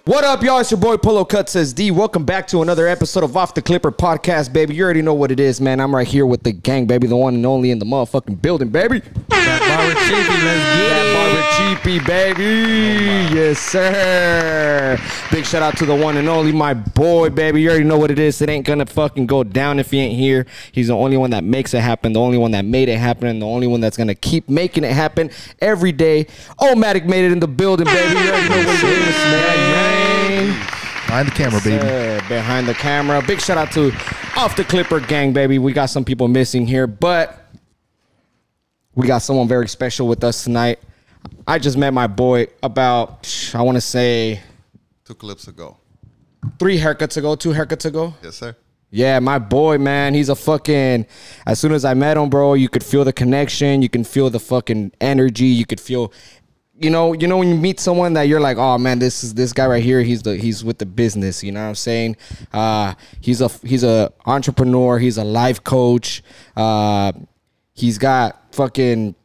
What up, y'all? It's your boy Polo Cut Says D. Welcome back to another episode of Off the Clipper Podcast, baby. You already know what it is, man. I'm right here with the gang, baby. The one and only in the motherfucking building, baby. That barber cheapy, let's get that barber cheapy, baby. Oh, yes, sir. Big shout out to the one and only, my boy, baby. You already know what it is. It ain't gonna fucking go down if he ain't here. He's the only one that makes it happen, the only one that made it happen, and the only one that's gonna keep making it happen every day. Omatic made it in the building, baby. You already know what it is, man. Behind the camera, baby. Behind the camera. Big shout out to Off the Clipper gang, baby. We got some people missing here, but we got someone very special with us tonight. I just met my boy about, I want to say, 2 clips ago. 2 haircuts ago. Yes, sir. Yeah, my boy, man. He's a fucking, as soon as I met him, bro, you could feel the connection. You can feel the fucking energy. You could feel, you know when you meet someone that you're like, oh man, this guy right here, he's with the business, you know what I'm saying? He's a entrepreneur, he's a life coach. He's got fucking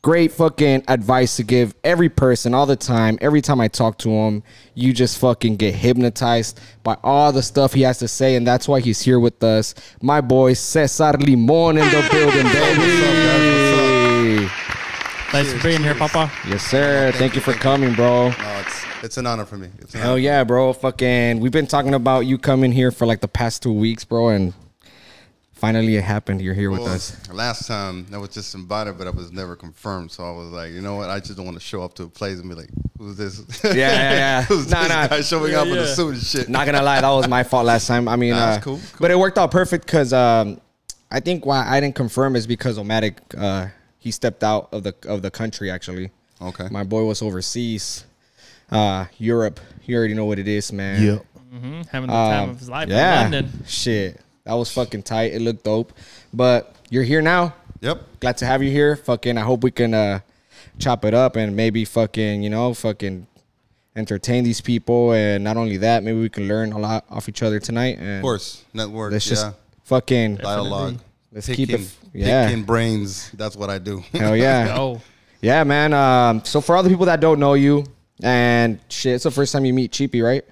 great fucking advice to give every person all the time. Every time I talk to him, you just fucking get hypnotized by all the stuff he has to say, and that's why he's here with us. My boy CESAR Limon in the building, baby. Thanks for being here, Papa. Yes, sir. Thank you for coming, bro. No, it's an honor for me. Hell yeah, bro. Fucking, we've been talking about you coming here for like the past 2 weeks, bro, and finally it happened. You're here with us. Last time I was just invited, but I was never confirmed. So I was like, you know what? I just don't want to show up to a place and be like, who's this? Yeah. Who's this guy showing up in a suit and shit? Not gonna lie, that was my fault last time. I mean, that's cool. But it worked out perfect because I think why I didn't confirm is because Omatic, he stepped out of the country, actually. Okay. My boy was overseas, Europe. You already know what it is, man. Yep. Having the time of his life in London. Shit. That was fucking tight. It looked dope. But you're here now. Yep. Glad to have you here. Fucking, I hope we can chop it up and maybe fucking, fucking entertain these people. And not only that, maybe we can learn a lot off each other tonight. And of course. Network. Let's just fucking dialogue. Let's keep it. Yeah. Picking brains. That's what I do. Hell yeah. Oh. Yeah, man. So for all the people that don't know you, and shit, it's the first time you meet Cheapy, right?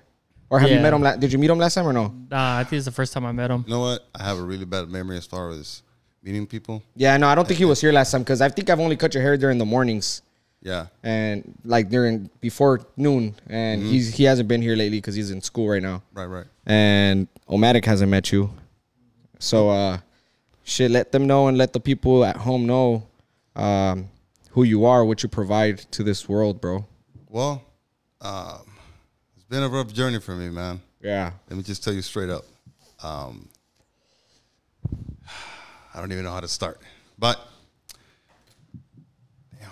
Or have you met him? Did you meet him last time or no? Nah, I think it's the first time I met him. You know what? I have a really bad memory as far as meeting people. Yeah, no, I don't think he was here last time because I think I've only cut your hair during the mornings. Yeah. And like before noon. And he hasn't been here lately because he's in school right now. Right. And Omatic hasn't met you. So, shit, let them know and let the people at home know who you are, what you provide to this world, bro. Well, it's been a rough journey for me, man. Yeah. Let me just tell you straight up. I don't even know how to start. But, damn,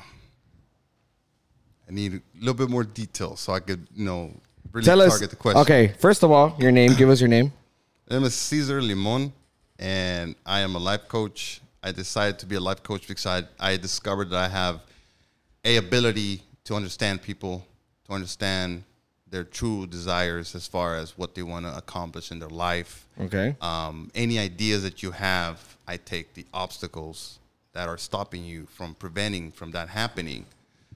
I need a little bit more detail so I could, really target the question. Okay, first of all, your name. Give us your name. My name is CESAR Limon, and I am a life coach. I decided to be a life coach because I discovered that I have a ability to understand people, to understand their true desires as far as what they want to accomplish in their life. Okay. Any ideas that you have, I take the obstacles that are stopping you from preventing from that happening.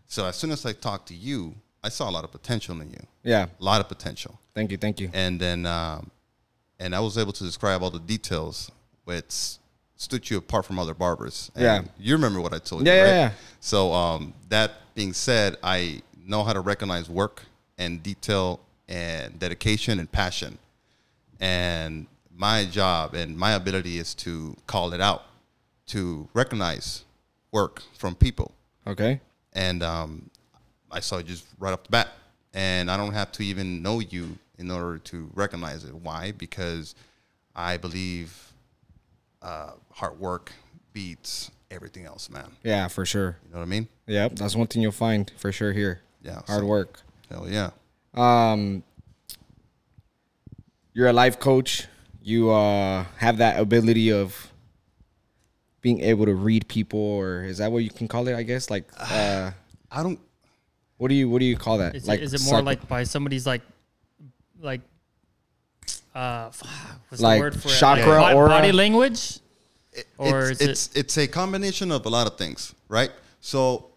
So as soon as I talked to you, I saw a lot of potential in you. Yeah. A lot of potential. Thank you. And then, and I was able to describe all the details which stood you apart from other barbers. And yeah. You remember what I told you, right? Yeah. So that being said, I know how to recognize work and detail and dedication and passion. And my job and my ability is to call it out, to recognize work from people. Okay. And I saw it just right off the bat. And I don't have to even know you in order to recognize it. Why? Because I believe hard work beats everything else, man. Yeah, for sure. You know what I mean? Yep, that's one thing you'll find for sure here. Yeah. Hard work. Hell yeah. You're a life coach. You have that ability of being able to read people, or is that what you can call it? I guess like I don't. What do you call that? Is it more like by somebody's like what's like the word for chakra it? aura? Body language? It's a combination of a lot of things, right? So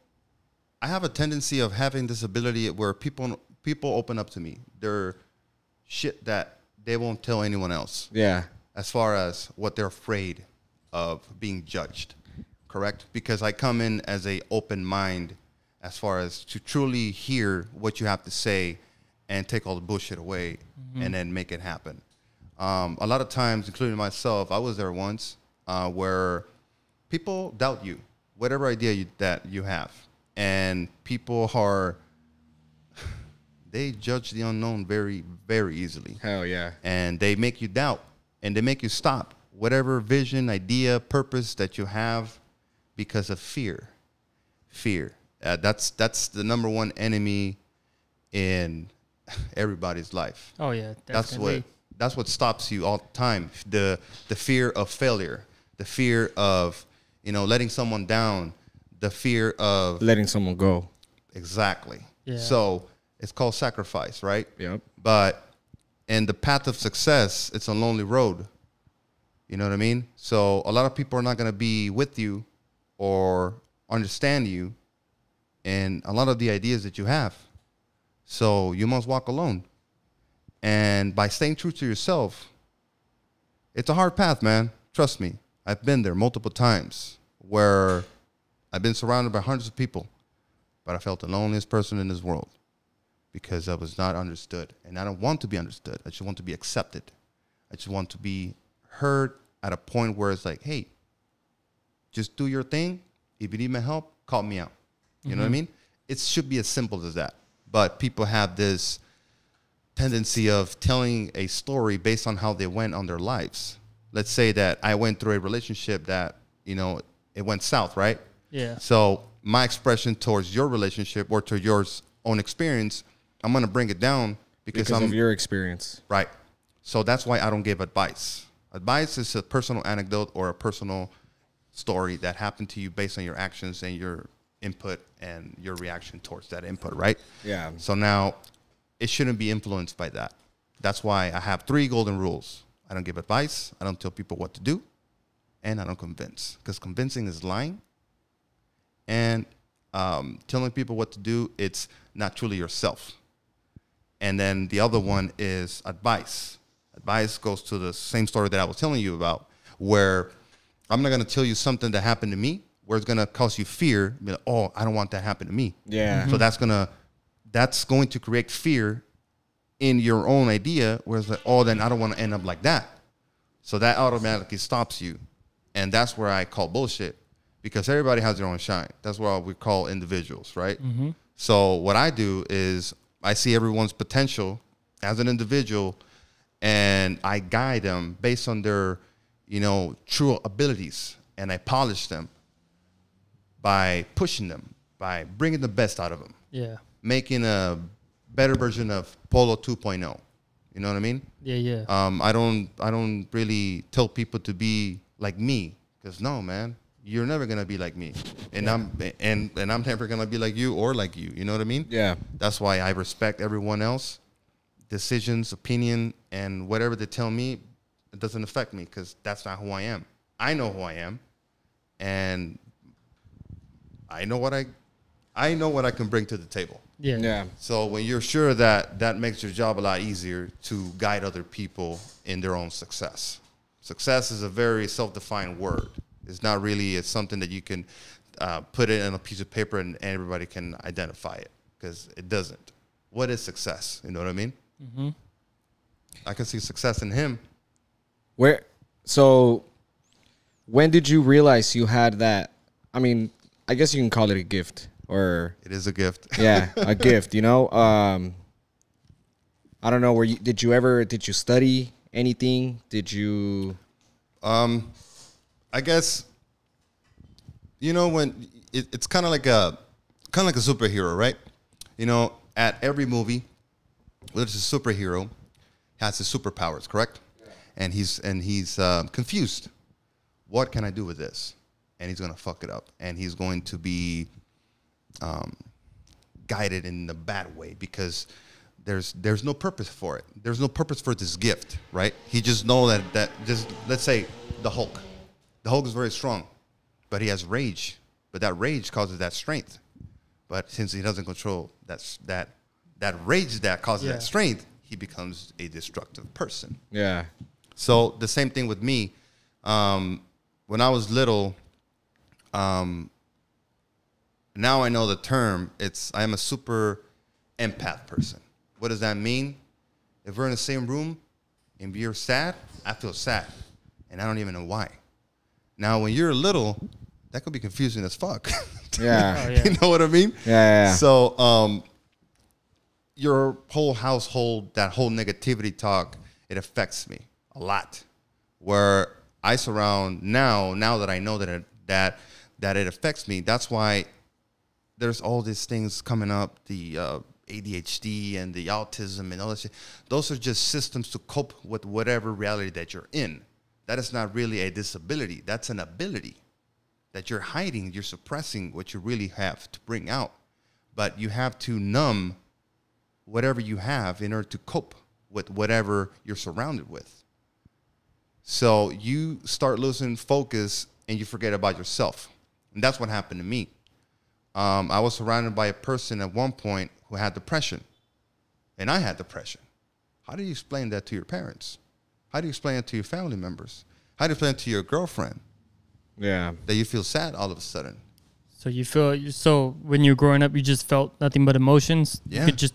I have a tendency of having this ability where people people open up to me. They're shit that they won't tell anyone else. Yeah. As far as what they're afraid of being judged, correct? Because I come in as a open mind as far as to truly hear what you have to say and take all the bullshit away and then make it happen. A lot of times, including myself, I was there once where people doubt you, whatever idea that you have. And people are, they judge the unknown very, very easily. Hell yeah. And they make you doubt and they make you stop whatever vision, idea, purpose that you have because of fear. Fear. That's the number one enemy in everybody's life. Oh yeah, definitely. That's what stops you all the time. The fear of failure, the fear of, you know, letting someone down, the fear of letting someone go. Exactly. Yeah. So it's called sacrifice, right? Yep. But in the path of success, it's a lonely road. You know what I mean? So a lot of people are not going to be with you or understand you and a lot of the ideas that you have. So you must walk alone. And by staying true to yourself, it's a hard path, man. Trust me. I've been there multiple times where I've been surrounded by hundreds of people, but I felt the loneliest person in this world because I was not understood. And I don't want to be understood. I just want to be accepted. I just want to be heard at a point where it's like, hey, just do your thing. If you need my help, call me out. You know what I mean? It should be as simple as that. But people have this tendency of telling a story based on how they went on their lives. Let's say that I went through a relationship that, you know, it went south, right? Yeah. So my expression towards your relationship or to your own experience, I'm going to bring it down because of your experience. Right. So that's why I don't give advice. Advice is a personal anecdote or a personal story that happened to you based on your actions and your input and your reaction towards that input, right? Yeah. So now it shouldn't be influenced by that. That's why I have 3 golden rules. I don't give advice, I don't tell people what to do, and I don't convince. Because convincing is lying. And telling people what to do, it's not truly yourself. And then the other one is advice. Advice goes to the same story that I was telling you about, where I'm not going to tell you something that happened to me, where it's going to cause you fear. Be like, oh, I don't want that to happen to me. Yeah. So that's going to create fear in your own idea, where it's like, oh, then I don't want to end up like that. So that automatically stops you. And that's where I call bullshit, because everybody has their own shine. That's what we call individuals, right? So what I do is I see everyone's potential as an individual, and I guide them based on their, you know, true abilities, and I polish them by pushing them, by bringing the best out of them. Yeah. Making a better version of Polo 2.0. You know what I mean? Yeah, yeah. I don't really tell people to be like me, because no, man, you're never gonna be like me, and I'm never gonna be like you or like you. You know what I mean? Yeah. That's why I respect everyone else, decisions, opinion, and whatever they tell me, it doesn't affect me, because that's not who I am. I know who I am, and I know what I can bring to the table. Yeah. Yeah. So when you're sure that, that makes your job a lot easier to guide other people in their own success. Success is a very self-defined word. It's not really, it's something that you can put it in a piece of paper and everybody can identify it, because it doesn't. What is success? You know what I mean? Mm-hmm. I can see success in him. So when did you realize you had that? I mean, I guess you can call it a gift, or it is a gift. Yeah, a gift, you know? I don't know, did you study anything? Did you I guess, you know, when it's kind of like a superhero, right? You know, at every movie, there's a superhero has his superpowers, correct? Yeah. And he's confused. What can I do with this? And he's gonna fuck it up, and he's going to be guided in a bad way, because there's no purpose for it. There's no purpose for this gift, right? He just know that just, let's say the Hulk. The Hulk is very strong, but he has rage. But that rage causes that strength. But since he doesn't control that that rage that causes that strength, he becomes a destructive person. Yeah. So the same thing with me. When I was little, now I know the term. I am a super empath person. What does that mean? If we're in the same room and you're sad, I feel sad, and I don't even know why. Now, when you're little, that could be confusing as fuck. Yeah. Oh, yeah. You know what I mean? Yeah. So, your whole household, that whole negativity talk, it affects me a lot. Where I surround now that I know that it affects me, that's why there's all these things coming up, the ADHD and the autism and all that shit. Those are just systems to cope with whatever reality that you're in. That is not really a disability. That's an ability that you're hiding. You're suppressing what you really have to bring out. But you have to numb whatever you have in order to cope with whatever you're surrounded with. So you start losing focus and you forget about yourself. And that's what happened to me. I was surrounded by a person at one point who had depression. And I had depression. How do you explain that to your parents? How do you explain it to your family members? How do you explain it to your girlfriend? Yeah. That you feel sad all of a sudden. So when you were growing up, you just felt nothing but emotions? Yeah. You could just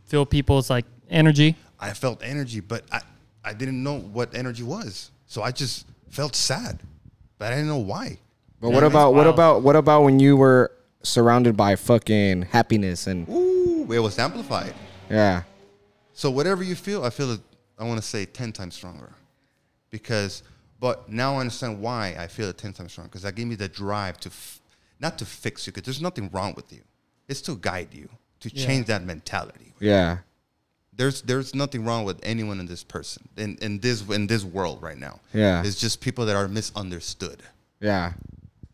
feel people's like energy? I felt energy, but I didn't know what energy was. So I just felt sad, but I didn't know why. But what about when you were surrounded by fucking happiness and it was amplified. Yeah. So whatever you feel, I feel it, I want to say 10 times stronger. But now I understand why I feel it 10 times stronger, because that gave me the drive to not to fix you, because there's nothing wrong with you. It's to guide you, to change that mentality. Yeah. There's nothing wrong with anyone in this person, in this world right now. Yeah. It's just people that are misunderstood. Yeah.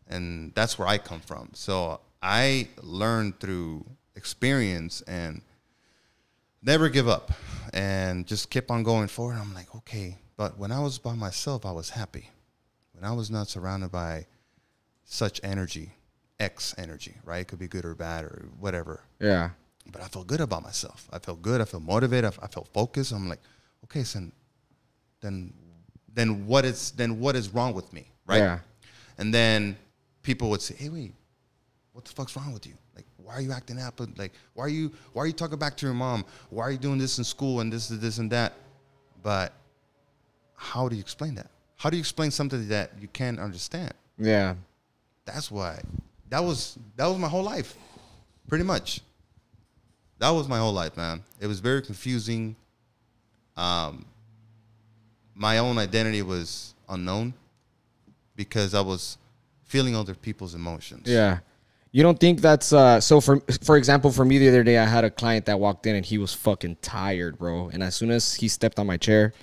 And that's where I come from. So I learned through experience and never give up and just keep on going forward. I'm like, okay. But when I was by myself, I was happy. When I was not surrounded by such energy, X energy, right? It could be good or bad or whatever. Yeah. But I felt good about myself. I felt good. I felt motivated. I felt focused. I'm like, okay, so then what is wrong with me, right? Yeah. And then people would say, hey, wait, what the fuck's wrong with you? Like, why are you acting up? Like, why are you talking back to your mom? Why are you doing this in school and this and that? But how do you explain that? How do you explain something that you can't understand? Yeah. That's why. That was my whole life, pretty much. That was my whole life, man. It was very confusing. My own identity was unknown because I was feeling other people's emotions. Yeah. You don't think that's so for example, for me the other day I had a client that walked in and he was fucking tired, bro. And as soon as he stepped on my chair,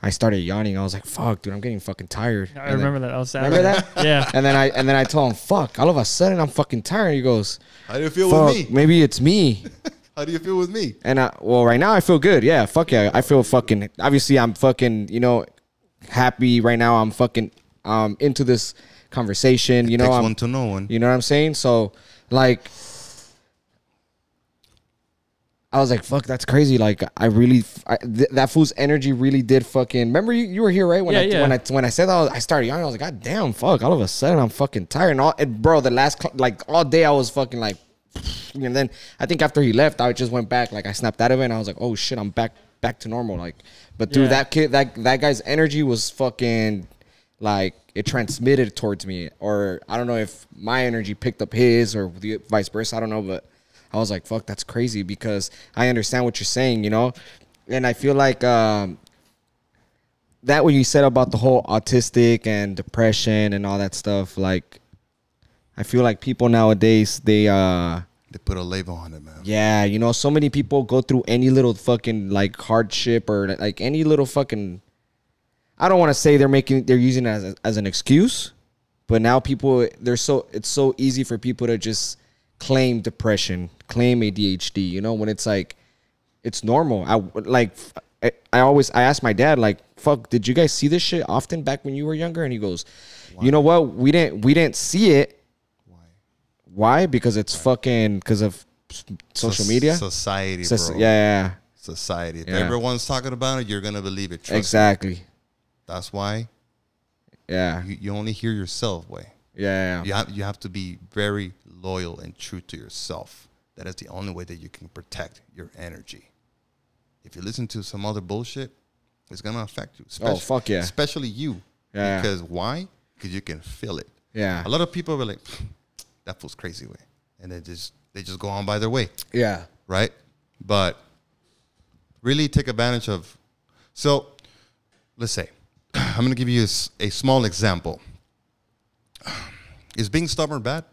I started yawning. I was like, fuck, dude, I'm getting fucking tired. I remember that. I was sad. Remember that? Yeah. And then I told him, fuck, all of a sudden I'm fucking tired. He goes, how do you feel fuck, with me? Maybe it's me. How do you feel with me? And well, right now I feel good. Yeah, fuck yeah. I feel fucking, obviously I'm fucking, happy right now. I'm fucking into this conversation. It takes one to know one. You know what I'm saying? So like, I was like, fuck, that's crazy. Like, that fool's energy really did fucking. Remember, you were here, right? When I said that, I started yawning. I was like, God damn, fuck. All of a sudden, I'm fucking tired. And bro, the last all day, I was fucking like, and then I think after he left, I just went back. Like, I snapped out of it, and I was like, oh shit, I'm back to normal. Like, but dude, that kid, that guy's energy was fucking like it transmitted towards me, or I don't know if my energy picked up his or the vice versa. I don't know, but. I was like, fuck, that's crazy, because I understand what you're saying, And I feel like that what you said about the whole autistic and depression and all that stuff, like, I feel like people nowadays, they put a label on it, man. Yeah, so many people go through any little fucking, like, hardship or, like, any little fucking, I don't want to say they're using it as an excuse, but now people, it's so easy for people to just claim depression, claim ADHD, when it's like, it's normal. I asked my dad, like, fuck, did you guys see this shit often back when you were younger? And he goes, why? You know what? We didn't see it. Why? Because it's fucking, because of social media, society, bro. Yeah. Society. If everyone's talking about it, you're gonna believe it. Trust Exactly. me. That's why. Yeah. You only hear yourself, way. Yeah. You have to be very loyal and true to yourself. That is the only way that you can protect your energy. If you listen to some other bullshit, it's gonna affect you. Oh, fuck yeah. Especially you. Yeah. Because why? Because you can feel it. Yeah. A lot of people are like, that feels crazy, way, and they just go on by their way. Yeah. Right. But really take advantage of. So let's say I'm gonna give you a small example. Is being stubborn bad?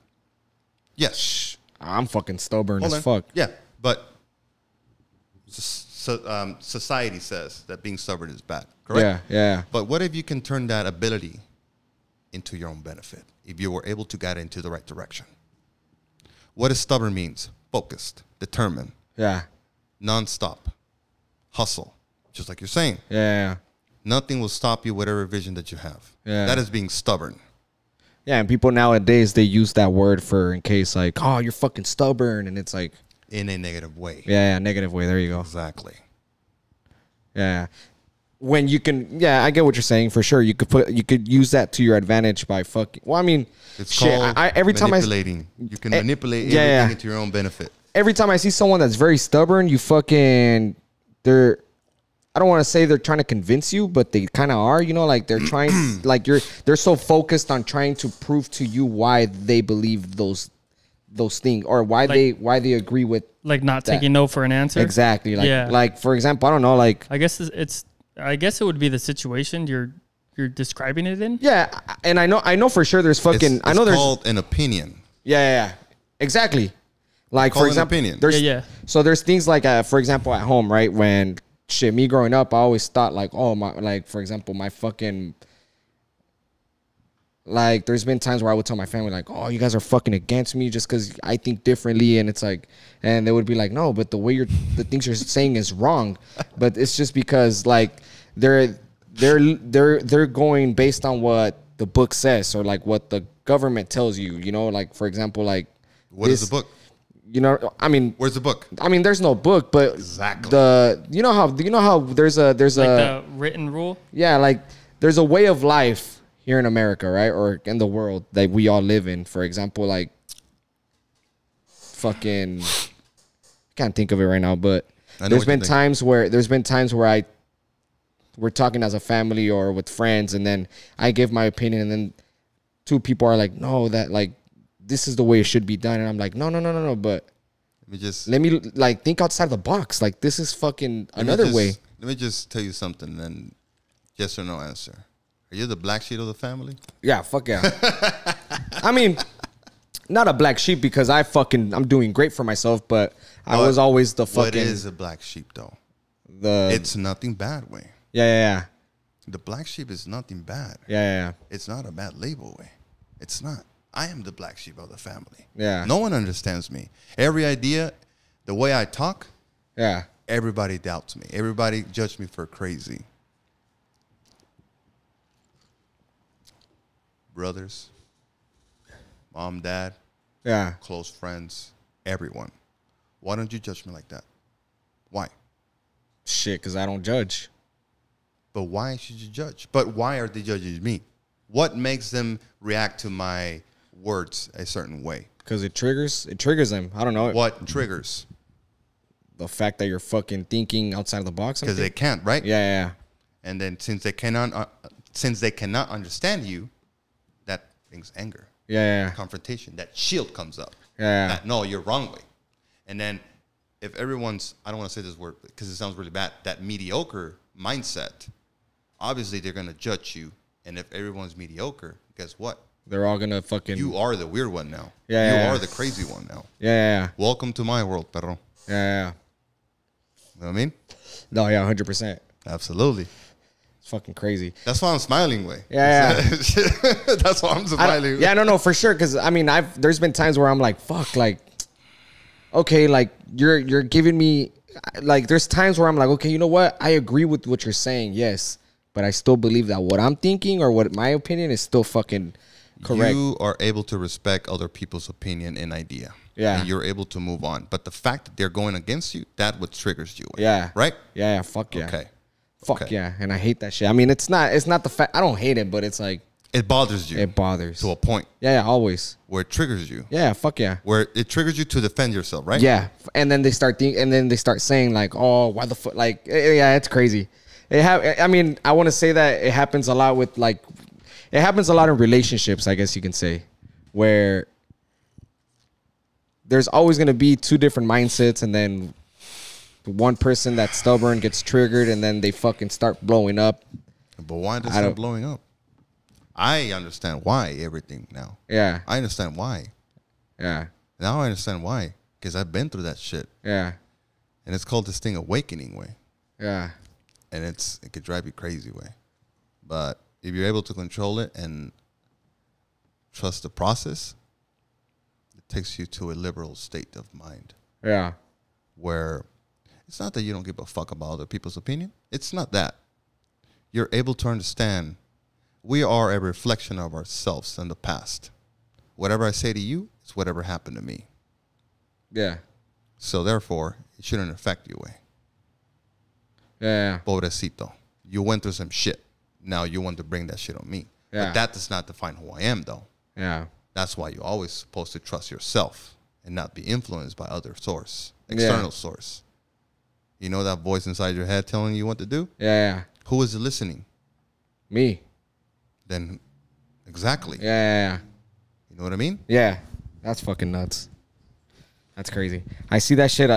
Yes. I'm fucking stubborn Hold as on. fuck. Yeah, but society says that being stubborn is bad, correct? Yeah. But what if you can turn that ability into your own benefit? If you were able to get into the right direction. What does stubborn means? Focused, determined, Yeah. nonstop, hustle, just like you're saying. Yeah. Nothing will stop you, whatever vision that you have. Yeah. That is being stubborn. Yeah, and people nowadays, they use that word for in case like, oh, you're fucking stubborn, and it's like In a negative way. yeah, negative way. There you go. Exactly. Yeah. When you can, yeah, I get what you're saying for sure. You could use that to your advantage by fucking. Well, I mean, It's called every time manipulating. You can manipulate yeah, everything yeah. into your own benefit. every time I see someone that's very stubborn, you fucking I don't want to say they're trying to convince you, but they kind of are, you know, like they're trying, like they're so focused on trying to prove to you why they believe those things or why they agree with Like not taking no for an answer. exactly. Like, Yeah. like for example, I don't know, like I guess it would be the situation you're describing it in. yeah, and I know for sure there's fucking It's I know there's called an opinion. yeah, exactly. Like Call for it an example, opinion. there's Yeah. so there's things like for example at home, right? When me growing up, I always thought like, oh my, like for example, my fucking like there's been times where I would tell my family like, oh, you guys are fucking against me just because I think differently, and it's like, and they would be like, no, but the way the things you're saying is wrong, but it's just because like they're going based on what the book says or like what the government tells you, you know, like for example, like What is the book? You know, I mean, Where's the book? I mean, there's no book, but Exactly. you know how there's Like the written rule. yeah, like there's a way of life here in America, right, or in the world that we all live in. For example, like fucking, I can't think of it right now, but there's been times where we're talking as a family or with friends, and then I give my opinion, and then two people are like, no, that like this is the way it should be done, and I'm like, no, but let me like think outside the box. Like this is fucking another way. Let me just tell you something, then yes or no answer. Are you the black sheep of the family? Yeah, fuck yeah. I mean, not a black sheep because I'm doing great for myself, but I was always the fucking. What is a black sheep though? It's nothing bad way. Yeah. The black sheep is nothing bad. Yeah. It's not a bad label way. It's not. I am the black sheep of the family. Yeah. No one understands me. Every idea, the way I talk, Yeah. everybody doubts me. Everybody judges me for crazy. Brothers, mom, dad, Yeah. close friends, everyone. Why don't you judge me like that? Why? Shit, because I don't judge. But why should you judge? But why are they judging me? What makes them react to my words a certain way? Because it triggers them. I don't know. What triggers? The fact that you're fucking thinking outside the box. Because they can't, right? Yeah. And then since they cannot understand you, that brings anger. Yeah. Confrontation. That shield comes up. Yeah. That, no, you're wrong way. And then if everyone's, I don't want to say this word because it sounds really bad, that mediocre mindset, obviously they're going to judge you. And if everyone's mediocre, guess what? They're all gonna fucking. You are the weird one now. Yeah. You are the crazy one now. Yeah. Welcome to my world, perro. Yeah. You know what I mean? No, yeah, 100%. Absolutely. It's fucking crazy. That's why I'm smiling, way. Yeah. That's why I'm smiling. Yeah, no, for sure. Because I mean, there's been times where I'm like, fuck, like, okay, like you're giving me, like, there's times where I'm like, okay, you know what? I agree with what you're saying, yes, but I still believe that what I'm thinking or what my opinion is still fucking correct. You are able to respect other people's opinion and idea. Yeah. And you're able to move on. But the fact that they're going against you, that's what triggers you. Yeah. Right? Yeah, fuck yeah. Okay. Fuck yeah. And I hate that shit. I mean, it's not the fact. I don't hate it, but it's like. It bothers you. It bothers. To a point. Yeah, always. Where it triggers you. Yeah, fuck yeah. Where it triggers you to defend yourself, right? Yeah. And then they start saying like, oh, why the fuck? Like, yeah, it's crazy. I mean, I want to say that it happens a lot with like, it happens a lot in relationships, I guess you can say, where there's always going to be two different mindsets, and then one person that's stubborn gets triggered, and then they fucking start blowing up. But why does it blowing up? I understand why everything now. Yeah. I understand why. Yeah. Now I understand why. Because I've been through that shit. Yeah. And it's called this thing awakening way. Yeah. And it could drive you crazy way. But if you're able to control it and trust the process, it takes you to a liberal state of mind. Yeah. Where it's not that you don't give a fuck about other people's opinion. It's not that. You're able to understand we are a reflection of ourselves in the past. Whatever I say to you is whatever happened to me. Yeah. So therefore, it shouldn't affect you way. Yeah. Pobrecito. You went through some shit. Now you want to bring that shit on me. Yeah. But that does not define who I am, though. Yeah. That's why you're always supposed to trust yourself and not be influenced by other source, external source. You know that voice inside your head telling you what to do? Yeah. Who is it listening? Me. Then exactly. Yeah. You know what I mean? Yeah. That's fucking nuts. That's crazy. I see that shit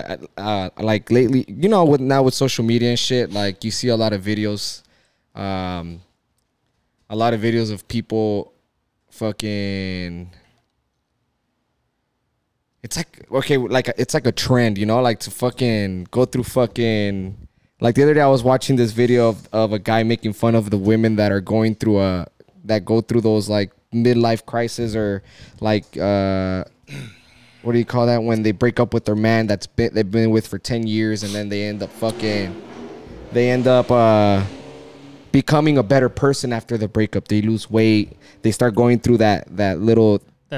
like lately, you know, with social media and shit, like you see a lot of videos of people fucking, it's like, okay, like it's like a trend, you know, like to fucking go through fucking, like the other day I was watching this video of a guy making fun of the women that are going through that go through those like midlife crisis, or like what do you call that, when they break up with their man they've been with for 10 years, and then they end up becoming a better person after the breakup. They lose weight, they start going through that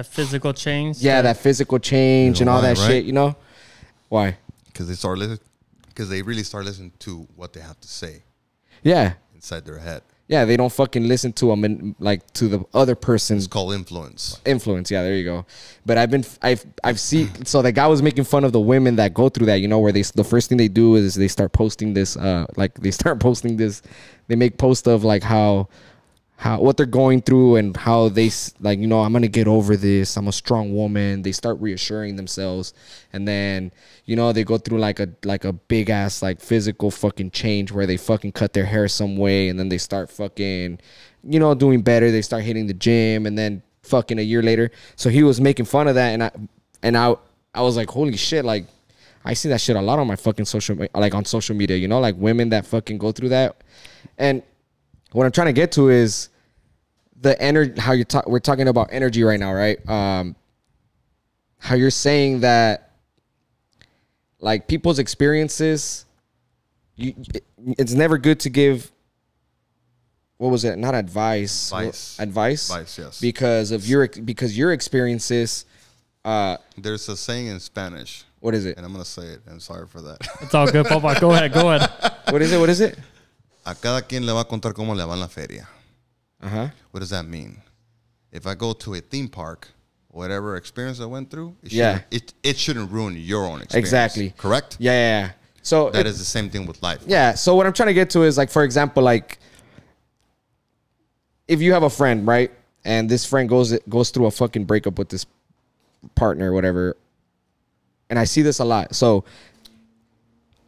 physical change. Yeah, that physical change, you know, and all that shit, you know. Why? Because they really start listening to what they have to say. Yeah. Inside their head. Yeah, they don't fucking listen to them, like to the other person's. It's called influence. Influence, yeah, there you go. But I've seen, so the guy was making fun of the women that go through that, you know, where the first thing they do is they start posting this, they make posts of like how what they're going through, and how they, like, you know, I'm gonna get over this, I'm a strong woman. They start reassuring themselves, and then, you know, they go through like a big ass like physical fucking change where they fucking cut their hair some way, and then they start fucking, you know, doing better. They start hitting the gym, and then fucking a year later. So he was making fun of that, and I was like, holy shit, like I see that shit a lot on my fucking social media, you know, like women that fucking go through that. And what I'm trying to get to is the energy, we're talking about energy right now, right? How you're saying that, like, people's experiences, it's never good to give, what was it? Not advice. Advice, yes. Because your experiences. There's a saying in Spanish. What is it? And I'm going to say it. I'm sorry for that. It's all good, Papa. Go ahead. What is it? A cada quien le va a contar cómo le va en la feria. Uh-huh. What does that mean? If I go to a theme park, whatever experience I went through, it shouldn't ruin your own experience. Exactly. Correct? Yeah. So that is the same thing with life. Yeah. So what I'm trying to get to is, like, for example, like, if you have a friend, right, and this friend goes through a fucking breakup with this partner or whatever, and I see this a lot. So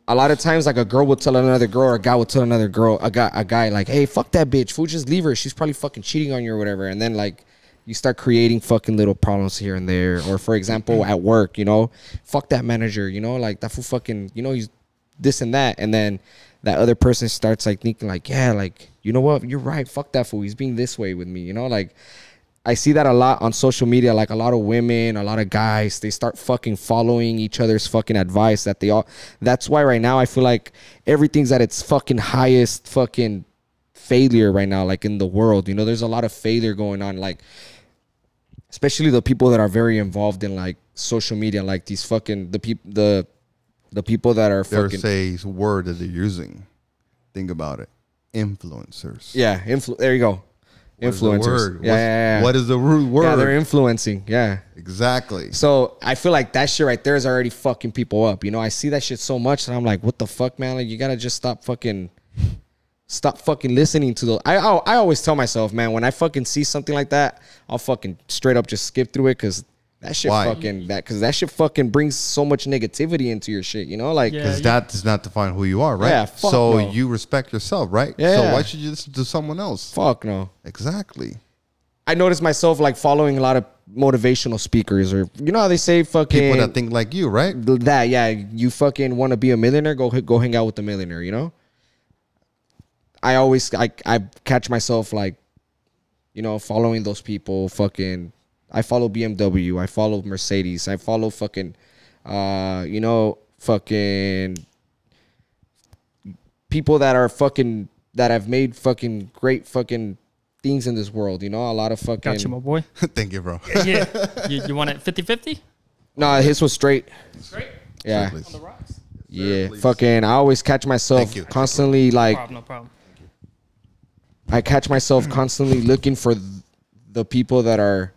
a lot of times, like, a girl will tell another girl, or a guy will tell another girl, a guy like, hey, fuck that bitch, fool, just leave her, she's probably fucking cheating on you or whatever. And then, like, you start creating fucking little problems here and there. Or, for example, at work, you know, fuck that manager, you know, like, that fool fucking, you know, he's this and that. And then that other person starts, like, thinking, like, yeah, like, you know what, you're right, fuck that fool, he's being this way with me, you know. Like, I see that a lot on social media. Like, a lot of women, a lot of guys, they start fucking following each other's fucking advice that they all. That's why right now I feel like everything's at its fucking highest fucking failure right now, like, in the world. You know, there's a lot of failure going on. Like, especially the people that are very involved in like social media, like these fucking the people that are fucking. There's a word that they're using. Think about it. Influencers. Yeah, there you go. Influencers. Yeah. What is the root word? Yeah, they're influencing. Yeah. Exactly. So I feel like that shit right there is already fucking people up. You know, I see that shit so much and I'm like, what the fuck, man? Like, you gotta just stop fucking listening to those. I always tell myself, man, when I fucking see something like that, I'll fucking straight up just skip through it because that shit that shit fucking brings so much negativity into your shit, you know? Like, because that does not define who you are, right? Yeah, so no. you respect yourself, right? Yeah. So why should you listen to someone else? Fuck no. Exactly. I noticed myself like following a lot of motivational speakers, or you know how they say fucking people that think like you, right? That, yeah, you fucking want to be a millionaire, go hang out with the millionaire, you know? I catch myself like, you know, following those people. Fucking, I follow BMW, I follow Mercedes, I follow fucking, you know, fucking people that are fucking, that have made fucking great fucking things in this world, you know, a lot of fucking. Gotcha, my boy. Thank you, bro. Yeah. You want it 50-50? No, his was straight. Straight? Yeah. On the rocks? Yeah. Fucking, I always catch myself constantly like. No problem. I catch myself constantly looking for the people that are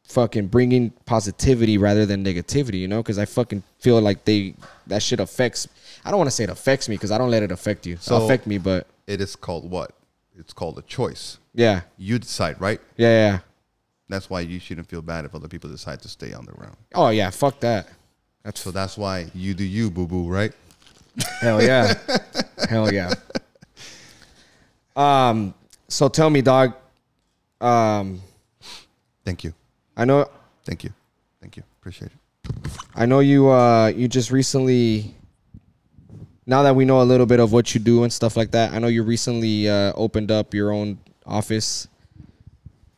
fucking bringing positivity rather than negativity, you know, because I fucking feel like that shit affects. I don't want to say it affects me because I don't let it affect you. So affect me, but it is called what? It's called a choice. Yeah. You decide, right? Yeah. That's why you shouldn't feel bad if other people decide to stay underground. Oh yeah, fuck that. So that's why you do you, boo boo, right? Hell yeah. Hell yeah. So tell me, dog. Thank you. I know. Thank you. Appreciate it. I know you just recently. Now that we know a little bit of what you do and stuff like that, I know you recently opened up your own office.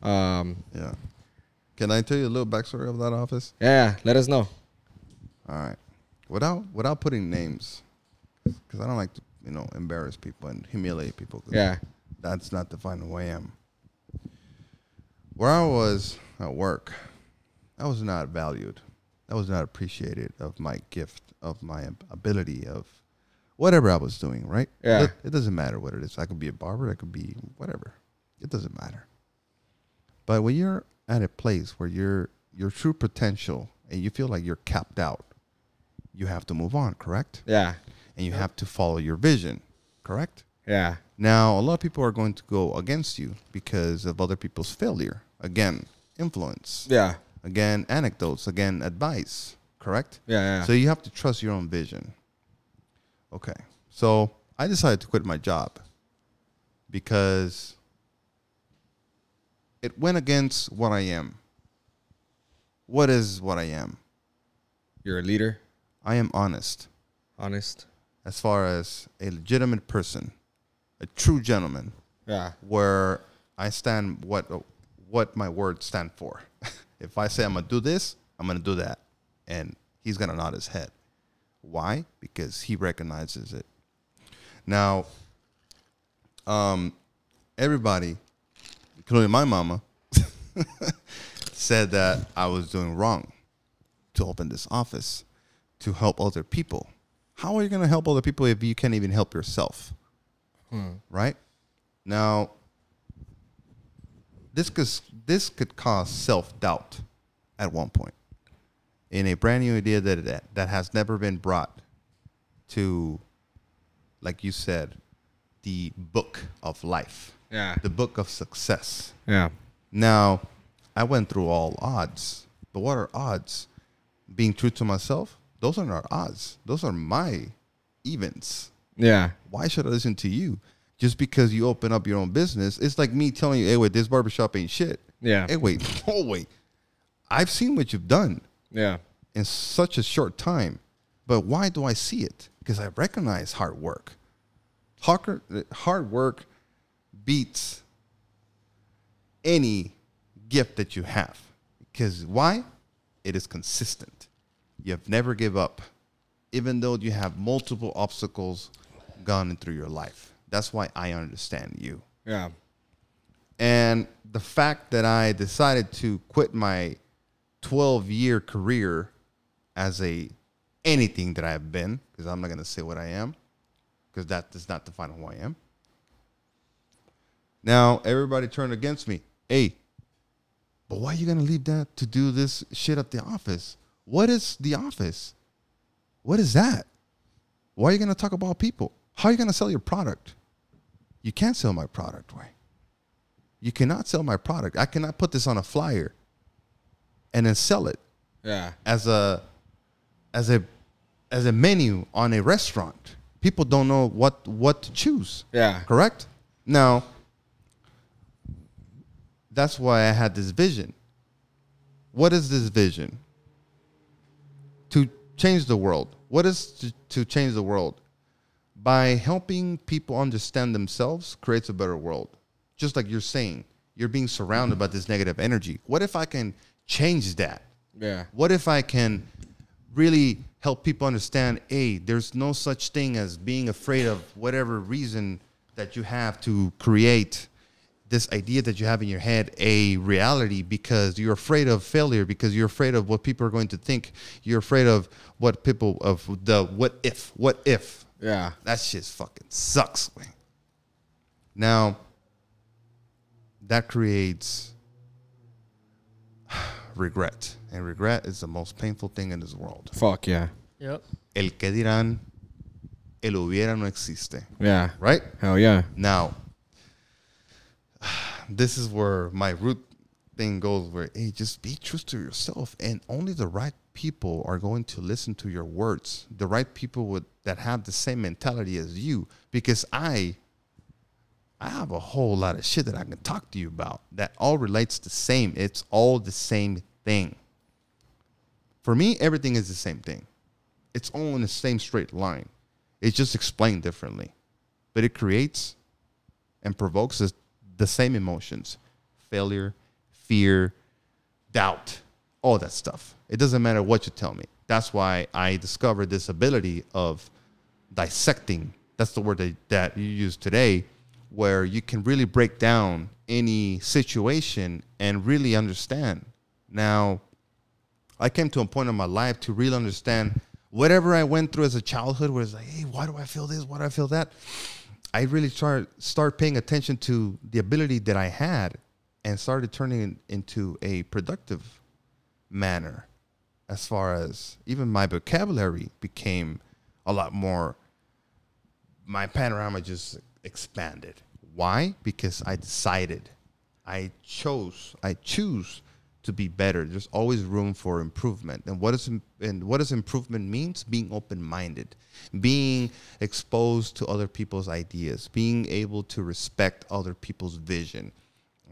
Yeah. Can I tell you a little backstory of that office? Yeah, let us know. All right. Without putting names, because I don't like to, embarrass people and humiliate people. Yeah. That's not defining who I am. Where I was at work, I was not valued. I was not appreciated of my gift, of my ability, of whatever I was doing, right? Yeah. It doesn't matter what it is. I could be a barber. I could be whatever. It doesn't matter. But when you're at a place where your true potential and you feel like you're capped out, you have to move on, correct? Yeah. And you have to follow your vision, correct? Yeah. Now, a lot of people are going to go against you because of other people's failure. Again, influence. Yeah. Again, anecdotes. Again, advice, correct? Yeah. So you have to trust your own vision. Okay. So I decided to quit my job because it went against what I am. What is what I am? You're a leader. I am honest. Honest. As far as a legitimate person, a true gentleman. Yeah. Where I stand what my words stand for. If I say I'm going to do this, I'm going to do that. And he's going to nod his head. Why? Because he recognizes it. Now, everybody, including my mama, said that I was doing wrong to open this office to help other people. How are you going to help other people if you can't even help yourself? Right? Now, this could cause self-doubt at one point in a brand new idea that has never been brought to, like you said, the book of life. Yeah. The book of success. Yeah. Now, I went through all odds. But what are odds? Being true to myself? Those are not odds. Those are my events. Yeah. Why should I listen to you? Just because you open up your own business, it's like me telling you, hey, wait, this barbershop ain't shit. Yeah. Hey, wait, oh, wait. I've seen what you've done Yeah. in such a short time. But why do I see it? Because I recognize hard work. Hard work beats any gift that you have. Because why? It is consistent. You have never give up, even though you have multiple obstacles gone through your life. That's why I understand you. Yeah. And the fact that I decided to quit my 12-year career as anything that I've been, because I'm not going to say what I am, because that does not define who I am. Now, everybody turned against me. Hey, but why are you going to leave that to do this shit at the office? What is the office? What is that? Why are you going to talk about people? How are you going to sell your product? You can't sell my product, way. You cannot sell my product. I cannot put this on a flyer and then sell it. Yeah. As a menu on a restaurant. People don't know what to choose. Yeah. Correct? Now, that's why I had this vision. What is this vision? To change the world. What is to change the world? By helping people understand themselves creates a better world. Just like you're saying, you're being surrounded by this negative energy. What if I can change that? Yeah. What if I can really help people understand, hey, there's no such thing as being afraid of whatever reason that you have to create this idea that you have in your head a reality, because you're afraid of failure, because you're afraid of what people are going to think. You're afraid of what if. Yeah. That shit fucking sucks, man. Now, that creates regret. And regret is the most painful thing in this world. Fuck yeah. Yep. El que dirán, el hubiera no existe. Yeah. Right? Hell yeah. Now, this is where my root thing goes, where, hey, just be true to yourself. And only the right people are going to listen to your words. The right people that have the same mentality as you. Because I have a whole lot of shit that I can talk to you about that all relates the same. It's all the same thing. For me, everything is the same thing. It's all in the same straight line. It's just explained differently. But it creates and provokes the same emotions. Failure, fear, doubt, all that stuff. It doesn't matter what you tell me. That's why I discovered this ability of dissecting. That's the word that you use today, where you can really break down any situation and really understand. Now, I came to a point in my life to really understand whatever I went through as a childhood, where it's like, hey, why do I feel this? Why do I feel that? I really start paying attention to the ability that I had and started turning it into a productive manner. As far as even my vocabulary became a lot more, my panorama just expanded. Why? Because I decided, I choose to be better. There's always room for improvement. And what does improvement means? Being open-minded, being exposed to other people's ideas, being able to respect other people's vision,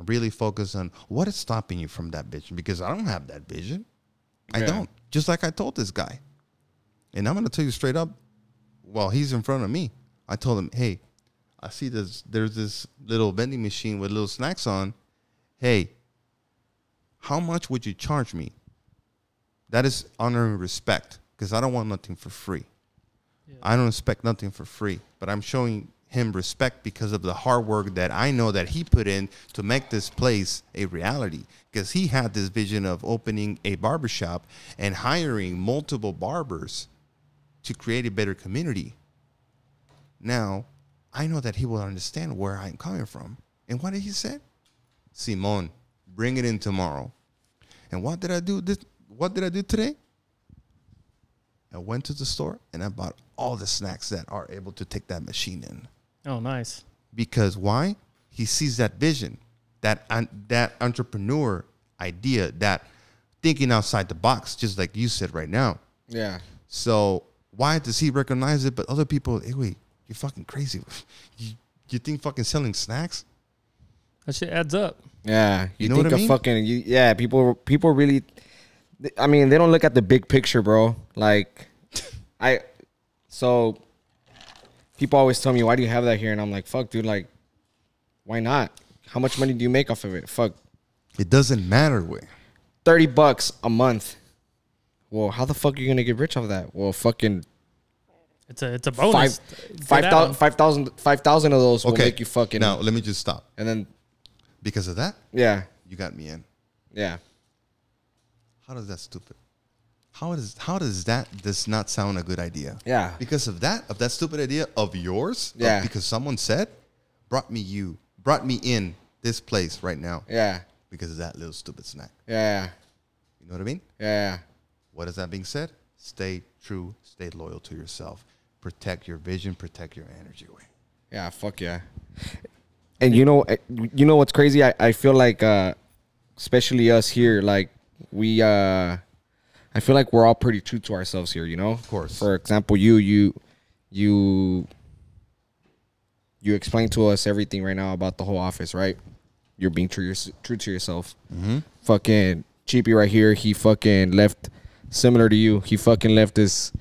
really focus on what is stopping you from that vision, because I don't have that vision. I don't. Just like I told this guy. And I'm going to tell you straight up, while he's in front of me, I told him, hey, I see there's this little vending machine with little snacks on. Hey, how much would you charge me? That is honor and respect, because I don't want nothing for free. Yeah. I don't expect nothing for free, but I'm showing him respect because of the hard work that I know that he put in to make this place a reality, because he had this vision of opening a barbershop and hiring multiple barbers to create a better community. Now, I know that he will understand where I'm coming from. And what did he say? Simon, bring it in tomorrow. And what did I do? What did I do today? I went to the store and I bought all the snacks that are able to take that machine in. Oh, nice. Because why? He sees that vision, that entrepreneur idea, that thinking outside the box, just like you said right now. Yeah. So why does he recognize it? But other people, hey, wait, you're fucking crazy. You think fucking selling snacks? That shit adds up. Yeah. You know what I mean? Yeah, people really, I mean, they don't look at the big picture, bro. Like, so people always tell me, why do you have that here? And I'm like, fuck, dude, like, why not? How much money do you make off of it? Fuck. It doesn't matter, way. $30 a month. Well, how the fuck are you gonna get rich off that? Well, fucking it's a bonus. 5,000 of those will make you fucking. Now let me just stop. And then Because of that, Yeah. you got me in. Yeah. How does that stupid? How does that does not sound a good idea? Yeah. Because of that stupid idea of yours. Yeah. Because someone said, brought me in this place right now. Yeah. Because of that little stupid snack. Yeah. You know what I mean? Yeah. What is that being said? Stay true. Stay loyal to yourself. Protect your vision. Protect your energy. Yeah. Fuck yeah. And you know what's crazy? I feel like, especially us here, like we, I feel like we're all pretty true to ourselves here, you know? Of course. For example, you explained to us everything right now about the whole office, right? You're being true to yourself. Mm-hmm. Fucking Cheapy right here, he fucking left, similar to you, he fucking left his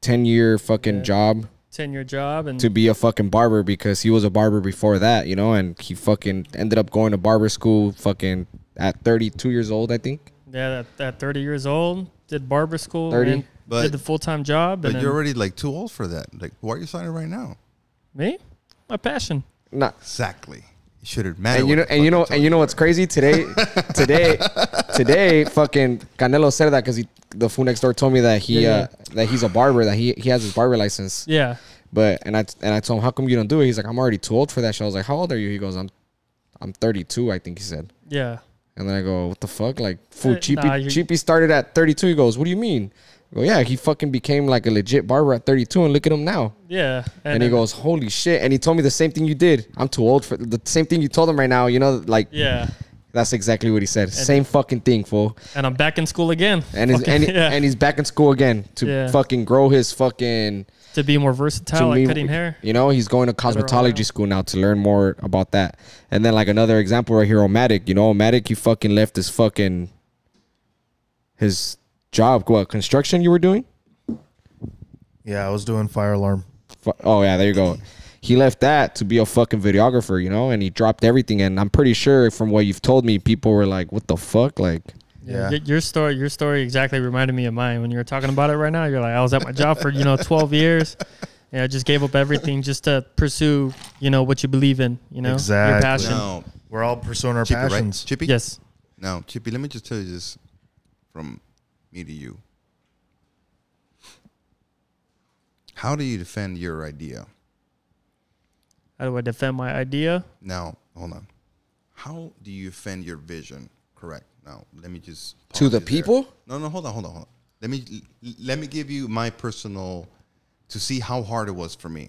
10-year fucking job. 10-year job and to be a fucking barber because he was a barber before that, you know? And he fucking ended up going to barber school fucking at 32 years old, I think. Yeah, at 30 years old, did barber school 30? and did the full-time job. But and you're already like too old for that. Like, why are you signing right now? Me? My passion. Nah. Exactly. You should have met. And you know what's crazy today, fucking Canelo said that because the fool next door told me that that he's a barber, that he has his barber license. Yeah. But and I told him, how come you don't do it? He's like, I'm already too old for that shit. I was like, how old are you? He goes, I'm 32, I think he said. Yeah. And then I go, what the fuck? Like, fool, Nah, Cheapy started at 32. He goes, what do you mean? I go, yeah, he fucking became like a legit barber at 32, and look at him now. Yeah. And he goes, holy shit. And he told me the same thing you did. I'm too old for the same thing you told him right now. You know, like, yeah. That's exactly what he said. Same fucking thing, fool. And I'm back in school again. And he's back in school again to fucking grow his fucking... To be more versatile, like cutting hair. You know, he's going to cosmetology school now to learn more about that. And then, like, another example right here, Omatic. You know, Omatic, he fucking left his job. What, construction you were doing? Yeah, I was doing fire alarm. Oh, yeah, there you go. He left that to be a fucking videographer, you know, and he dropped everything. And I'm pretty sure from what you've told me, people were like, what the fuck? Like... Yeah. Your story exactly reminded me of mine. When you were talking about it right now, you're like, I was at my job for 12 years. Yeah, I just gave up everything just to pursue, what you believe in, exactly. your passion. No. We're all pursuing our Chippy, passions. Right? Chippy? Yes. Now, Chippy, let me just tell you this from me to you. How do you defend your idea? How do I defend my idea? Now, hold on. How do you defend your vision? Correct. Now, let me just to the people. No, hold on. Let me give you my personal to see how hard it was for me.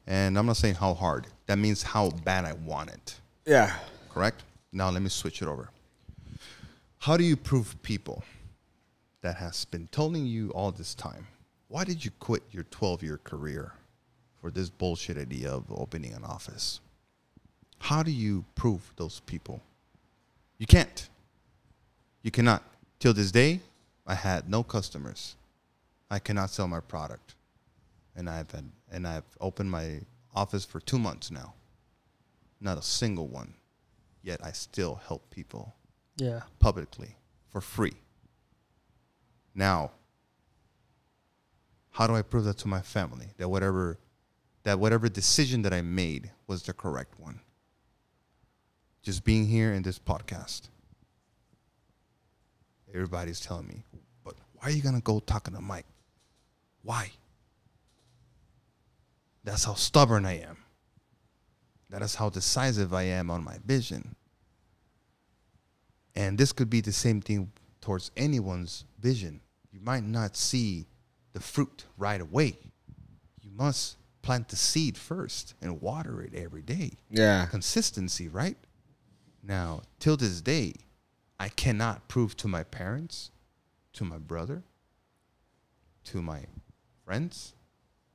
And I'm not saying how hard. That means how bad I want it. Yeah. Correct. Now let me switch it over. How do you prove people that has been telling you all this time? Why did you quit your 12-year career for this bullshit idea of opening an office? How do you prove those people? You can't. You cannot. Till this day, I had no customers. I cannot sell my product. And I've opened my office for 2 months now. Not a single one. Yet I still help people. Yeah. Publicly for free. Now, how do I prove that to my family that whatever decision that I made was the correct one? Just being here in this podcast. Everybody's telling me, but why are you going to go talking to Mike? Why? That's how stubborn I am. That is how decisive I am on my vision. And this could be the same thing towards anyone's vision. You might not see the fruit right away. You must plant the seed first and water it every day. Yeah. Consistency, right? Now, till this day, I cannot prove to my parents, to my brother, to my friends,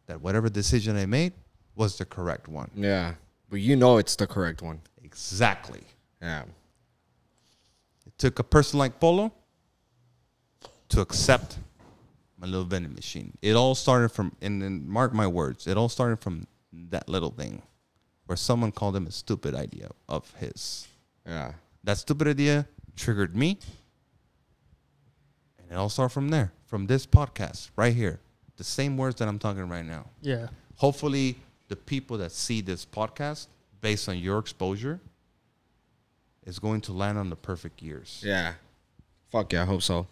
that whatever decision I made was the correct one. Yeah. But you know it's the correct one. Exactly. Yeah. It took a person like Polo to accept my little vending machine. It all started from, and mark my words, it all started from that little thing where someone called him a stupid idea of his. Yeah. That stupid idea triggered me. And it all started from there, from this podcast right here. The same words that I'm talking right now. Yeah. Hopefully, the people that see this podcast based on your exposure, is going to land on the perfect years. Yeah. Fuck yeah, I hope so.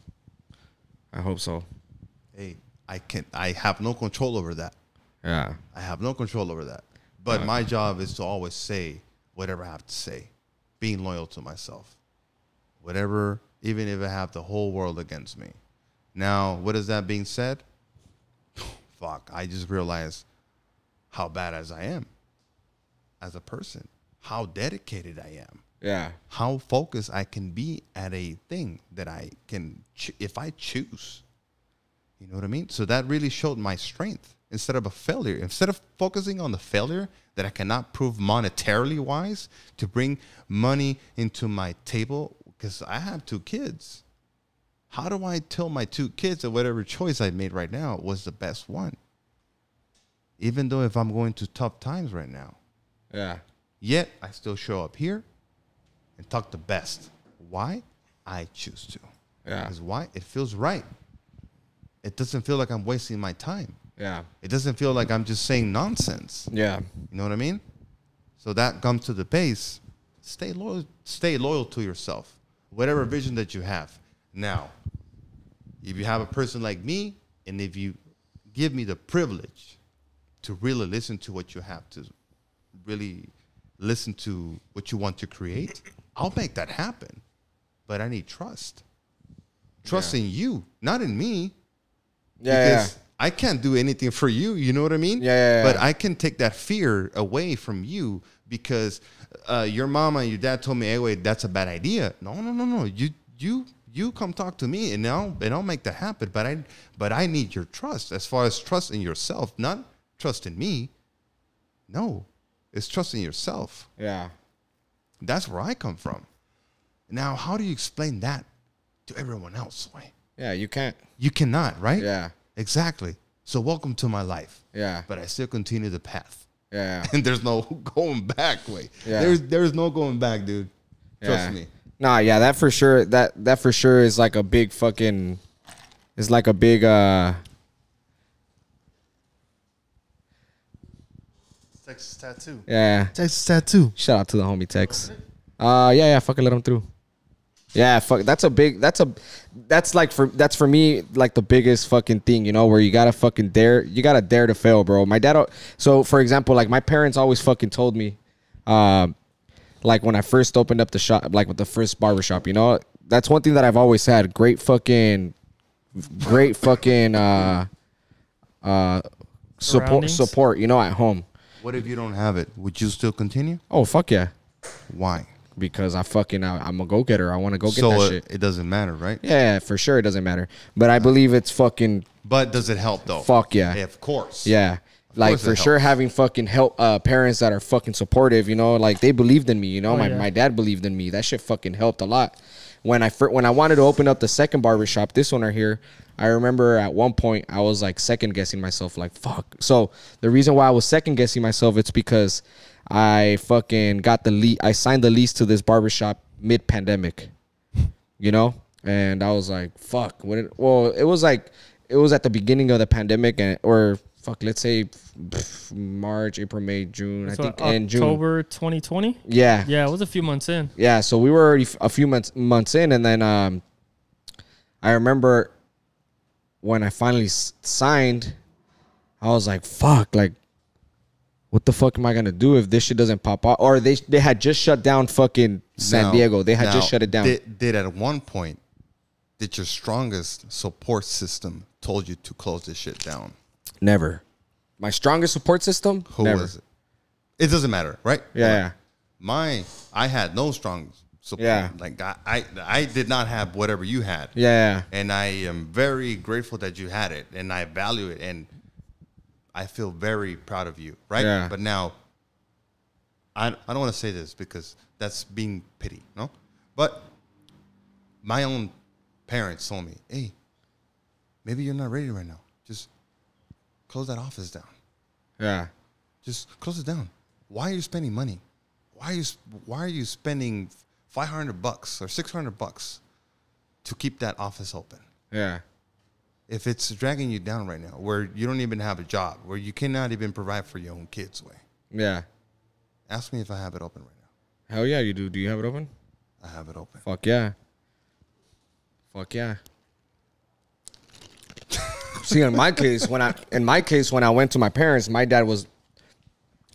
I hope so. Hey, I have no control over that. Yeah. I have no control over that. But my job is to always say whatever I have to say, being loyal to myself. Whatever, even if I have the whole world against me. Now, what is that being said? Fuck, I just realized how bad as I am as a person, how dedicated I am. Yeah. How focused I can be at a thing that I can, if I choose. You know what I mean? So that really showed my strength instead of a failure. Instead of focusing on the failure that I cannot prove monetarily wise to bring money into my table, because I have 2 kids. How do I tell my 2 kids that whatever choice I made right now was the best one? Even though if I'm going through tough times right now. Yeah. Yet I still show up here and talk the best. Why? I choose to. Yeah. Because why? It feels right. It doesn't feel like I'm wasting my time. Yeah. It doesn't feel like I'm just saying nonsense. Yeah. You know what I mean? So that comes to the base. Stay loyal to yourself. Whatever vision that you have. Now, if you have a person like me, and if you give me the privilege to really listen to what you have to really listen to what you want to create, I'll make that happen. But I need trust. Trust in you, not in me. Yeah. Because I can't do anything for you. You know what I mean? Yeah. But I can take that fear away from you because your mama and your dad told me, hey, wait, that's a bad idea. No. You come talk to me and I'll make that happen. But I need your trust as far as trust in yourself, not trust in me. No, it's trust in yourself. Yeah. That's where I come from. Now, how do you explain that to everyone else? Why? Yeah, you can't. You cannot, right? Yeah. Exactly. So welcome to my life. Yeah. But I still continue the path. Yeah. And there's no going back, way. Yeah. There's no going back, dude. Trust Yeah. me. Nah, yeah, that for sure. That for sure is like a big fucking. Is like a big. Texas tattoo. Yeah. Texas tattoo. Shout out to the homie Tex. Yeah. Fucking let him through. Yeah, fuck. That's for me like the biggest fucking thing, you know, where you gotta fucking dare. You gotta dare to fail, bro. My dad. So for example, like my parents always fucking told me, like when I first opened up the shop, like with the first barbershop, you know, that's one thing that I've always had. Great fucking support, you know, at home. What if you don't have it? Would you still continue? Oh, fuck yeah. Why? Because I'm a go-getter. I want to go get that shit. It doesn't matter, right? Yeah, for sure it doesn't matter. But I believe it's fucking... But does it help, though? Fuck yeah. Of course. Yeah. Like, for sure, having fucking parents that are fucking supportive, you know, like, they believed in me, you know? My dad believed in me. That shit fucking helped a lot. When I wanted to open up the second barbershop, this one right here, I remember at one point, I was, like, second-guessing myself, like, fuck. So, the reason why I was second-guessing myself, it's because I fucking got I signed the lease to this barbershop mid-pandemic, you know? And I was like, fuck. It was at the beginning of the pandemic, let's say March, April, May, June. I think in June. October 2020? Yeah. Yeah, it was a few months in. Yeah, so we were already a few months in, and then I remember when I finally signed, I was like, fuck, like, what the fuck am I gonna do if this shit doesn't pop out? Or they had just shut down fucking San Diego. They had just shut it down. Did at one point, did your strongest support system told you to close this shit down? Never. My strongest support system? Who Never. was it? It doesn't matter, right? Yeah. I had no strong support. Yeah. Like I did not have whatever you had. Yeah. And I am very grateful that you had it, and I value it, and I feel very proud of you, right? Yeah. But now, I don't want to say this because that's being pity, no? But my own parents told me, hey, maybe you're not ready right now. Just close that office down. Yeah. Just close it down. Why are you spending money? Why are you spending $500 or $600 to keep that office open? Yeah. If it's dragging you down right now, where you don't even have a job, where you cannot even provide for your own kids, way. Yeah. Ask me if I have it open right now. Hell yeah, you do. Do you have it open? I have it open. Fuck yeah. Fuck yeah. See, in my case, when I went to my parents, my dad was.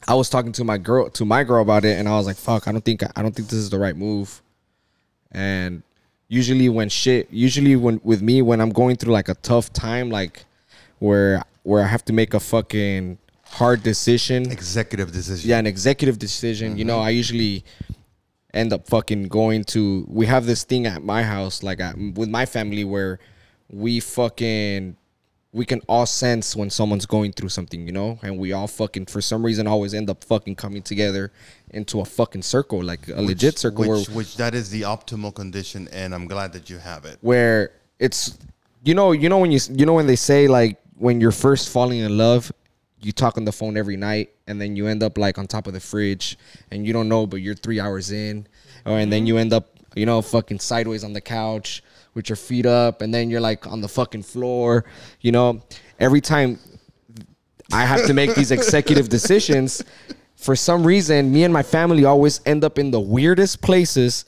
I was talking to my girl about it, and I was like, "Fuck, I don't think this is the right move." And usually when with me when I'm going through like a tough time, like where I have to make a fucking hard decision, executive decision. Yeah, an executive decision. You know, I usually end up fucking going to. We have this thing at my house, like with my family, where we can all sense when someone's going through something, you know, and we all fucking for some reason always end up fucking coming together into a fucking circle, like a legit circle. Which that is the optimal condition, and I'm glad that you have it. Where it's when they say like when you're first falling in love, you talk on the phone every night, and then you end up like on top of the fridge, and you don't know, but you're 3 hours in, and then you end up fucking sideways on the couch with your feet up, and then you're like on the fucking floor. You know, every time I have to make these executive decisions, for some reason, me and my family always end up in the weirdest places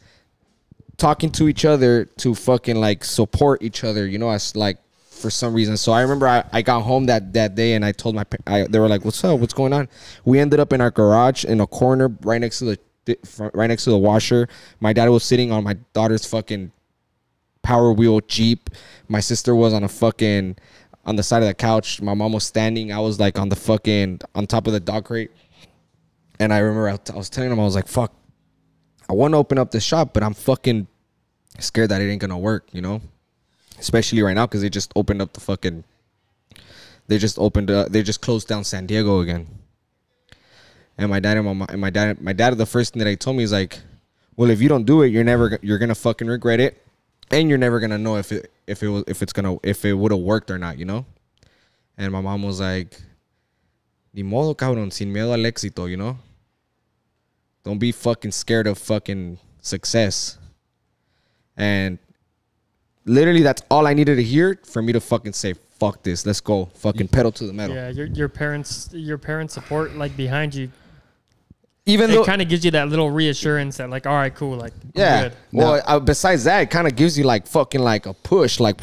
talking to each other to fucking like support each other, you know, as like for some reason. So I remember I got home that day, and I told they were like, "What's up? What's going on?" We ended up in our garage in a corner right next to the washer. My dad was sitting on my daughter's fucking Power Wheel Jeep. My sister was on the side of the couch. My mom was standing. I was like on top of the dog crate. And I remember I was telling him, I was like, "Fuck, I want to open up this shop, but I'm fucking scared that it ain't gonna work, you know, especially right now because they just closed down San Diego again." And my dad, the first thing that he told me is like, "Well, if you don't do it, you're gonna fucking regret it. And you're never gonna know if it would have worked or not, you know." And my mom was like, "Ni modo, cabrón, sin miedo al éxito, you know. Don't be fucking scared of fucking success." And literally, that's all I needed to hear for me to fucking say, "Fuck this, let's go, fucking pedal to the metal." Yeah, your parents support like behind you. Even though it kind of gives you that little reassurance that like, all right, cool, like, yeah. good. Well, besides that, it kind of gives you like fucking like a push, like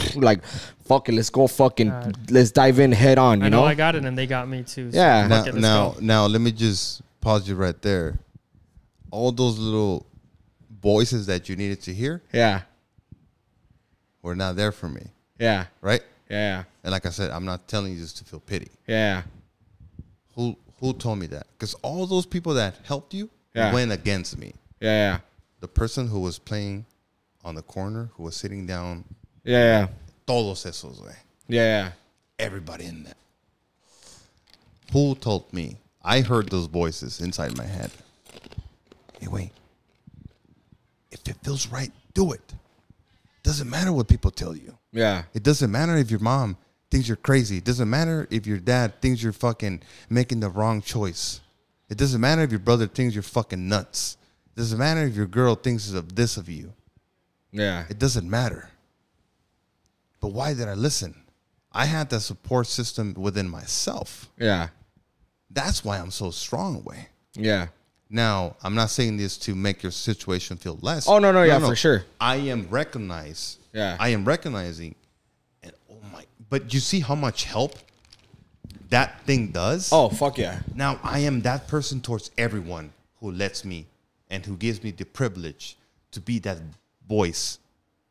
fuck it, let's go, fucking let's dive in head on. You know, I got it, and they got me too. So yeah. Now, let me just pause you right there. All those little voices that you needed to hear, yeah, were not there for me. Yeah. Right. Yeah. And like I said, I'm not telling you just to feel pity. Yeah. Who told me that? Because all those people that helped you went against me. Yeah. The person who was playing on the corner, who was sitting down. Yeah. Todos esos, güey. Yeah. Everybody in that. Who told me? I heard those voices inside my head. Hey, wait. If it feels right, do it. Doesn't matter what people tell you. Yeah. It doesn't matter if your mom thinks you're crazy. It doesn't matter if your dad thinks you're fucking making the wrong choice. It doesn't matter if your brother thinks you're fucking nuts. It doesn't matter if your girl thinks of this of you. Yeah. It doesn't matter. But why did I listen? I had that support system within myself. Yeah. That's why I'm so strong, way. Yeah. Now, I'm not saying this to make your situation feel less. Oh, no, yeah, for sure. I am recognized. Yeah. I am recognizing. And oh my, but you see how much help that thing does? Oh, fuck yeah. Now, I am that person towards everyone who lets me and who gives me the privilege to be that voice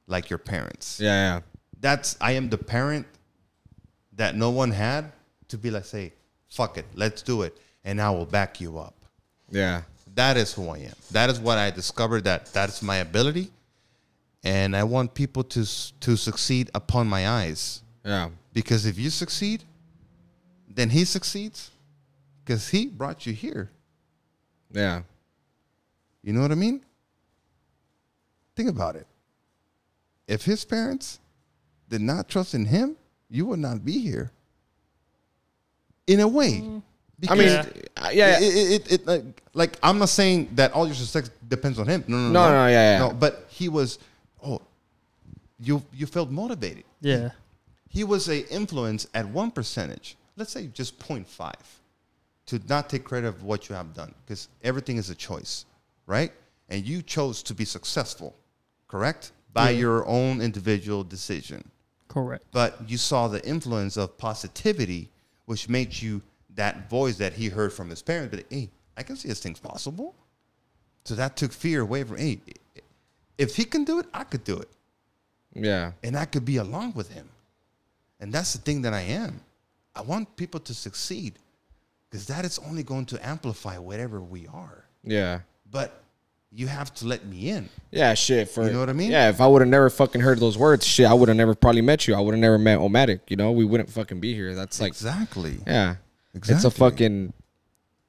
like your parents. Yeah. I am the parent that no one had to be like, say, fuck it, let's do it. And I will back you up. Yeah. That is who I am. That is what I discovered, that's my ability. And I want people to succeed upon my eyes. Yeah. Because if you succeed, then he succeeds. Because he brought you here. Yeah. You know what I mean? Think about it. If his parents did not trust in him, you would not be here. In a way. Because like I'm not saying that all your success depends on him. No, yeah. No, but he was, you felt motivated. Yeah. He was a influence at 1%. Let's say just 0.5. to not take credit of what you have done, because everything is a choice, right? And you chose to be successful, correct? By your own individual decision. Correct. But you saw the influence of positivity, which made you that voice that he heard from his parents. But, hey, I can see this thing's possible. So that took fear away from, hey, if he can do it, I could do it. Yeah. And I could be along with him. And that's the thing that I am. I want people to succeed, because that is only going to amplify whatever we are. Yeah. But you have to let me in. Yeah, shit. You know what I mean? Yeah, if I would have never fucking heard those words, shit, I would have never probably met you. I would have never met Omatic. You know, we wouldn't fucking be here. That's like exactly. Yeah, exactly. It's a fucking.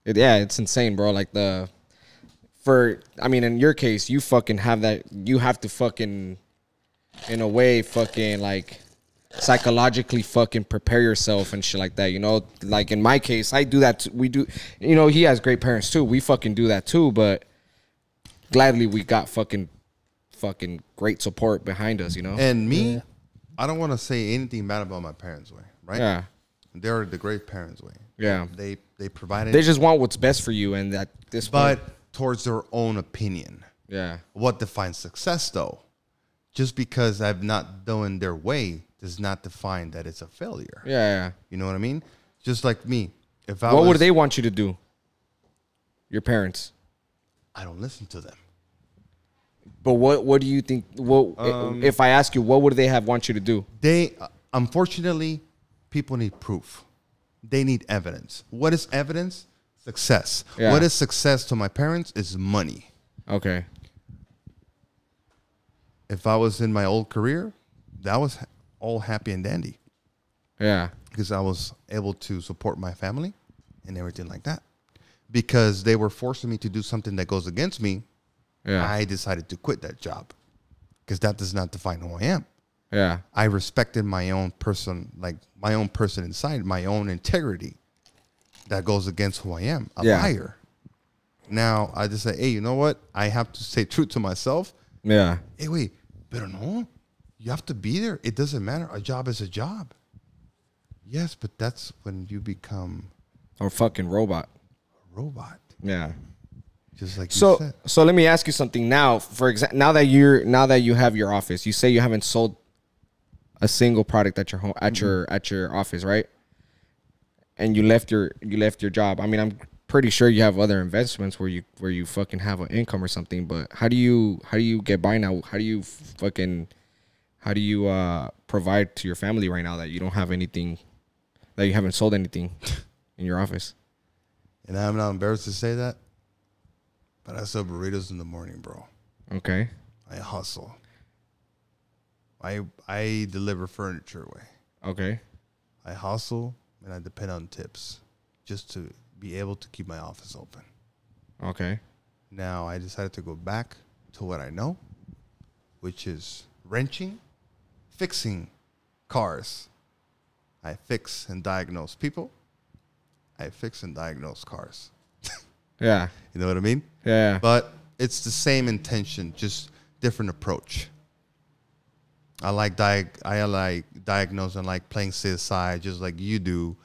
It's insane, bro. Like I mean, in your case, you fucking have that. You have to fucking, in a way, fucking like psychologically fucking prepare yourself and shit like that. You know, like in my case, I do that. We do. You know, he has great parents too. We fucking do that too, but. Gladly, we got fucking great support behind us, you know. And me, I don't want to say anything bad about my parents' way, right? Yeah, they're the great parents' way. Yeah, they provided. They just want what's best for you, and that this. But towards their own opinion. Yeah. What defines success, though? Just because I've not done their way does not define that it's a failure. Yeah. You know what I mean? Just like me, if what would they want you to do? Your parents. I don't listen to them. But what do you think? If I ask you, what would they want you to do? They, unfortunately, people need proof. They need evidence. What is evidence? Success. Yeah. What is success to my parents is money. Okay. If I was in my old career, that was all happy and dandy. Yeah. Because I was able to support my family and everything like that. Because they were forcing me to do something that goes against me, I decided to quit that job. Because that does not define who I am. Yeah. I respected my own person, like my own person inside, my own integrity that goes against who I am, a liar. Now, I just say, hey, you know what? I have to stay true to myself. Yeah. Hey, wait, but no, you have to be there. It doesn't matter. A job is a job. Yes, but that's when you become a fucking robot. Robot. Yeah. Just like you said. So let me ask you something now. For example, now that you have your office, you say you haven't sold a single product at your home at your office, right? And you left your job. I mean, I'm pretty sure you have other investments where you fucking have an income or something. But how do you get by now? How do you provide to your family right now that you don't have anything, that you haven't sold anything in your office? And I'm not embarrassed to say that, but I sell burritos in the morning, bro. Okay. I hustle. I deliver furniture away. Okay. I hustle and I depend on tips just to be able to keep my office open. Okay. Now I decided to go back to what I know, which is wrenching, fixing cars. I fix and diagnose people. I fix and diagnose cars. Yeah. You know what I mean? Yeah. But it's the same intention, just different approach. I like diagnosing, like playing CESAR, just like you do,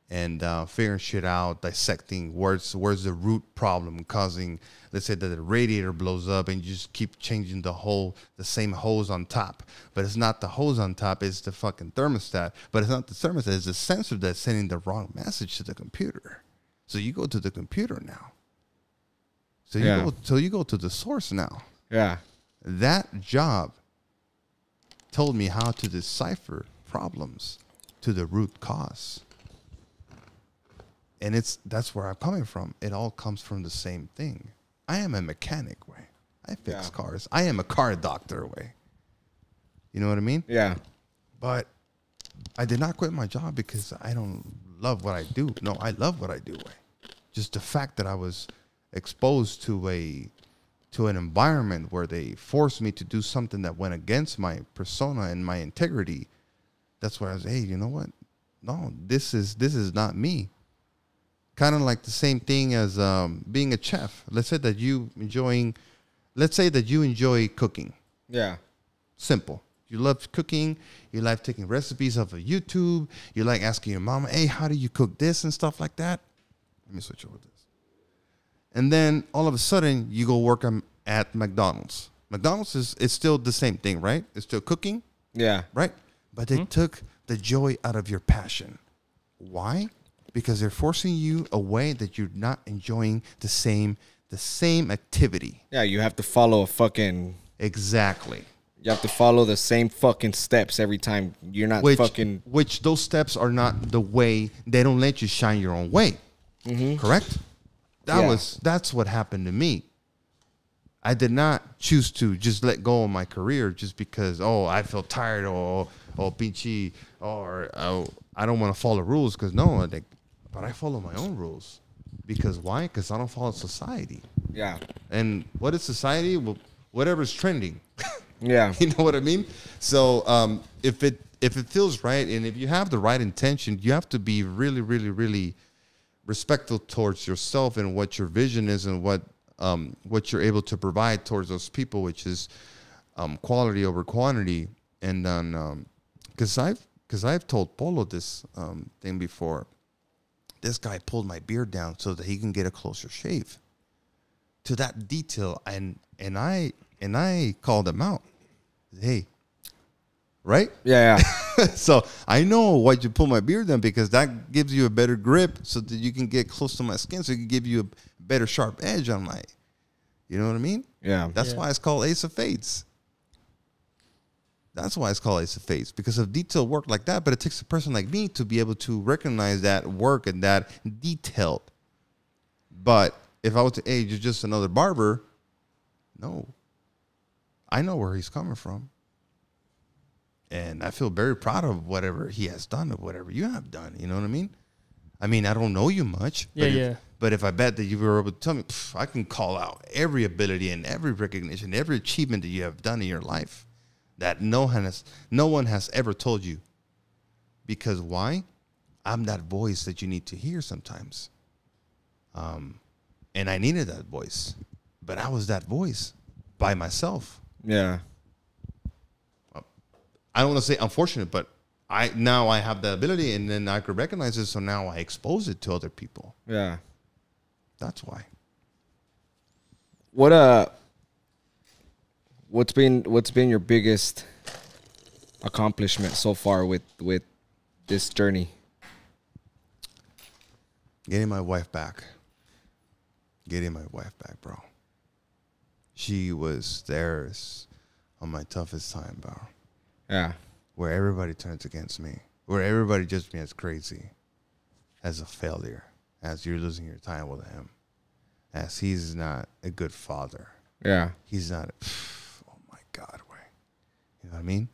and figuring shit out, dissecting where's the root problem causing. Let's say that the radiator blows up, and you just keep changing the same hose on top. But it's not the hose on top; it's the fucking thermostat. But it's not the thermostat; it's the sensor that's sending the wrong message to the computer. So you go to the computer now. So you go to the source now. Yeah. That job told me how to decipher problems to the root cause. And that's where I'm coming from. It all comes from the same thing. I am a mechanic way. I fix cars. I am a car doctor way. You know what I mean? Yeah. But I did not quit my job because I don't love what I do. No, I love what I do way. Just the fact that I was exposed to an environment where they forced me to do something that went against my persona and my integrity. That's where I was, hey, you know what? No, this is not me. Kind of like the same thing as being a chef. Let's say that you enjoy cooking. Yeah. Simple. You love cooking. You like taking recipes off of YouTube. You like asking your mama, hey, how do you cook this and stuff like that? Let me switch over this. And then all of a sudden, you go work at McDonald's. McDonald's it's still the same thing, right? It's still cooking. Yeah. Right? But they took the joy out of your passion. Why? Because they're forcing you away that you're not enjoying the same activity. Yeah, you have to follow a fucking... Exactly. You have to follow the same fucking steps every time. You're not fucking... Which those steps are not the way. They don't let you shine your own way. Correct? That's what happened to me. I did not choose to just let go of my career just because, I feel tired or pinchy or I don't want to follow rules because but I follow my own rules. Because why? Because I don't follow society. Yeah. And what is society? Well, whatever's trending. Yeah. You know what I mean? So if it feels right and if you have the right intention, you have to be really, really, really respectful towards yourself and what your vision is and what you're able to provide towards those people, which is quality over quantity. And then because I've told Polo this thing before. This guy pulled my beard down so that he can get a closer shave. To that detail, and I called him out. Hey, right? Yeah. So I know why you pull my beard down because that gives you a better grip so that you can get close to my skin so it can give you a better sharp edge on my, you know what I mean? Yeah. That's why it's called Ace of Fades. That's why it's called Ace of Fades, because of detailed work like that. But it takes a person like me to be able to recognize that work and that detailed. But if I was to, you're just another barber, no. I know where he's coming from. And I feel very proud of whatever he has done or whatever you have done. You know what I mean? I mean, I don't know you much. But if I bet that you were able to tell me, I can call out every ability and every recognition, every achievement that you have done in your life that no one has ever told you. Because why? I'm that voice that you need to hear sometimes. And I needed that voice. But I was that voice by myself. Yeah. I don't want to say unfortunate, but now I have the ability and then I could recognize it. So now I expose it to other people. Yeah. That's why. What's been your biggest accomplishment so far with this journey? Getting my wife back. Bro. She was there on my toughest time, bro. Yeah. Where everybody turns against me. Where everybody judges me as crazy. As a failure. As you're losing your time with him. As he's not a good father. Yeah. He's not. Oh my God, way. You know what I mean?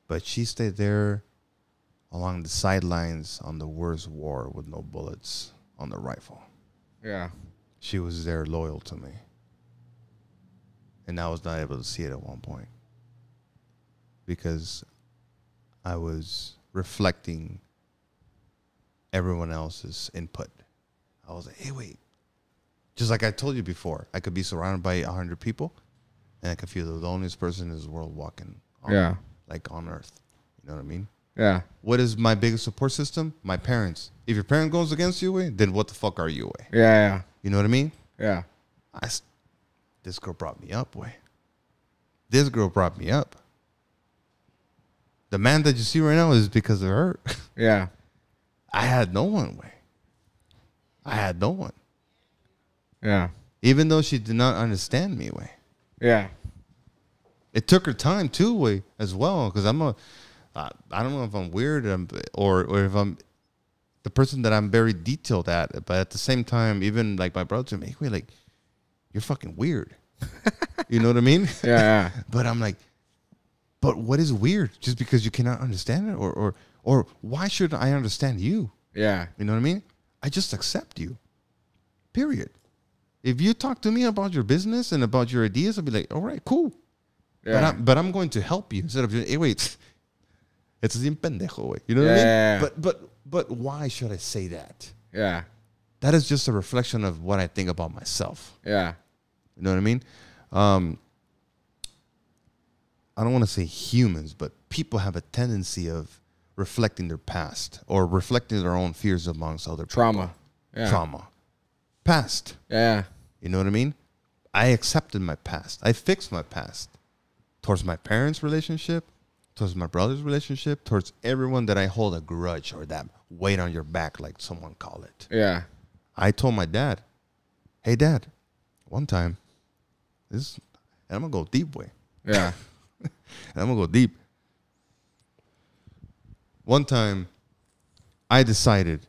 But she stayed there along the sidelines on the worst war with no bullets on the rifle. Yeah. She was there loyal to me. And I was not able to see it at one point. Because I was reflecting everyone else's input. I was like, hey, wait. Just like I told you before, I could be surrounded by 100 people, and I could feel the loneliest person in this world walking on, like on earth. You know what I mean? Yeah. What is my biggest support system? My parents. If your parent goes against you, then what the fuck are you? Yeah. You know what I mean? Yeah. This girl brought me up, This girl brought me up. The man that you see right now is because of her. Yeah. I had no one, I had no one. Yeah. Even though she did not understand me, Yeah. It took her time too, as well, because I don't know if I'm weird or if I'm the person that I'm very detailed at, but at the same time, even like my brother to me, like, you're fucking weird. You know what I mean? Yeah. But I'm like, but what is weird? Just because you cannot understand it, or why should I understand you? Yeah. You know what I mean? I just accept you. Period. If you talk to me about your business and about your ideas, I'll be like, all right, cool. Yeah. But I'm going to help you instead of, hey, wait, it's bien pendejo, you know what I mean? But why should I say that? Yeah. That is just a reflection of what I think about myself. Yeah. You know what I mean? I don't want to say humans, but people have a tendency of reflecting their past or reflecting their own fears amongst other people. Trauma. Yeah. Trauma. past. Yeah. You know what I mean? I accepted my past. I fixed my past towards my parents' relationship, towards my brother's relationship, towards everyone that I hold a grudge or that weight on your back, like someone call it. Yeah. I told my dad, hey, Dad, one time, and I'm going to go deep way. Yeah. And I'm going to go deep. One time, I decided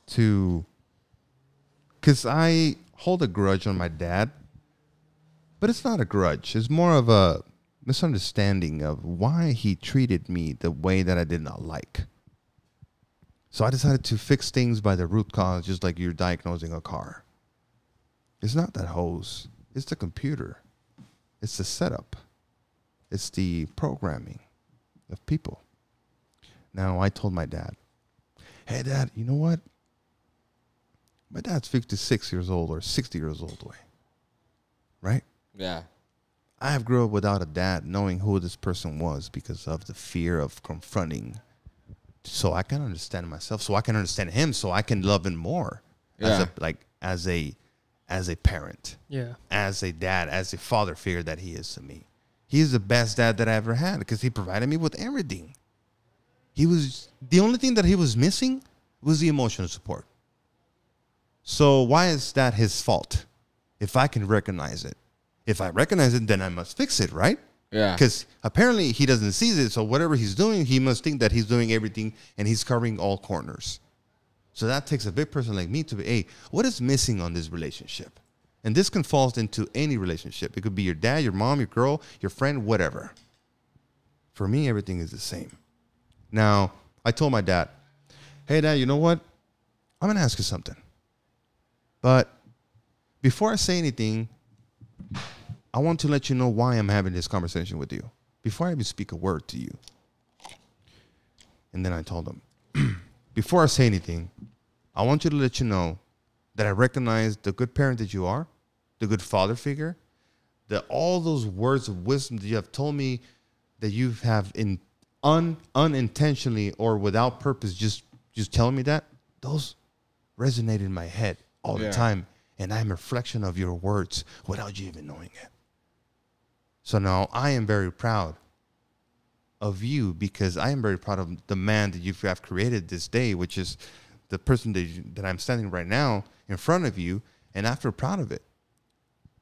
to, because I hold a grudge on my dad, but it's not a grudge. It's more of a misunderstanding of why he treated me the way that I did not like. So I decided to fix things by the root cause, just like you're diagnosing a car. It's not that hose. It's the computer. It's the setup. It's the programming of people. Now, I told my dad, hey, Dad, you know what? My dad's 56 years old or 60 years old way. Right? Yeah. I have grew up without a dad knowing who this person was because of the fear of confronting. So I can understand myself, so I can understand him, so I can love him more as a parent. Yeah. As a dad, as a father figure that he is to me. He's the best dad that I ever had because he provided me with everything. The only thing that he was missing was the emotional support. So why is that his fault? If I can recognize it. If I recognize it, then I must fix it, right? Yeah. Because apparently he doesn't see it. So whatever he's doing, he must think that he's doing everything and he's covering all corners. So that takes a big person like me to be, hey, what is missing on this relationship? And this can fall into any relationship. It could be your dad, your mom, your girl, your friend, whatever. For me, everything is the same. Now, I told my dad, hey, Dad, you know what? I'm going to ask you something. But before I say anything, I want to let you know why I'm having this conversation with you. Before I even speak a word to you. And then I told him, before I say anything, I want you to let you know that I recognize the good parent that you are, the good father figure, that all those words of wisdom that you have told me that you have unintentionally or without purpose just telling me that, those resonate in my head all the time. And I'm a reflection of your words without you even knowing it. So now I am very proud of you because I am very proud of the man that you have created this day, which is the person that I'm standing right now in front of you, and I feel proud of it.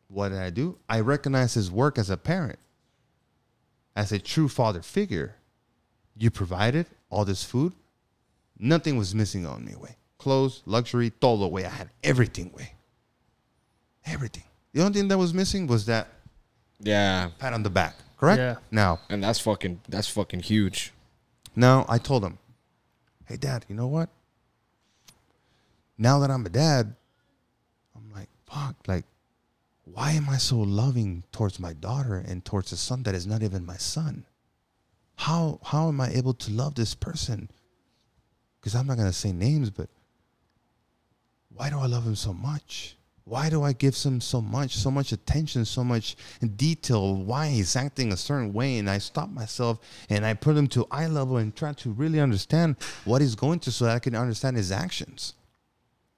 What did I do? I recognize his work as a parent, as a true father figure. You provided all this food. Nothing was missing on me, way. Clothes, luxury, todo, way. I had everything, way. Everything. The only thing that was missing was that pat on the back. Correct? Yeah. Now. And that's fucking huge. Now, I told him, hey, Dad, you know what? Now that I'm a dad, I'm like, fuck, like, why am I so loving towards my daughter and towards a son that is not even my son? How am I able to love this person? Because I'm not going to say names, but why do I love him so much? Why do I give him so much attention, so much detail? Why he's acting a certain way? And I stop myself and I put him to eye level and try to really understand what he's going through so that I can understand his actions.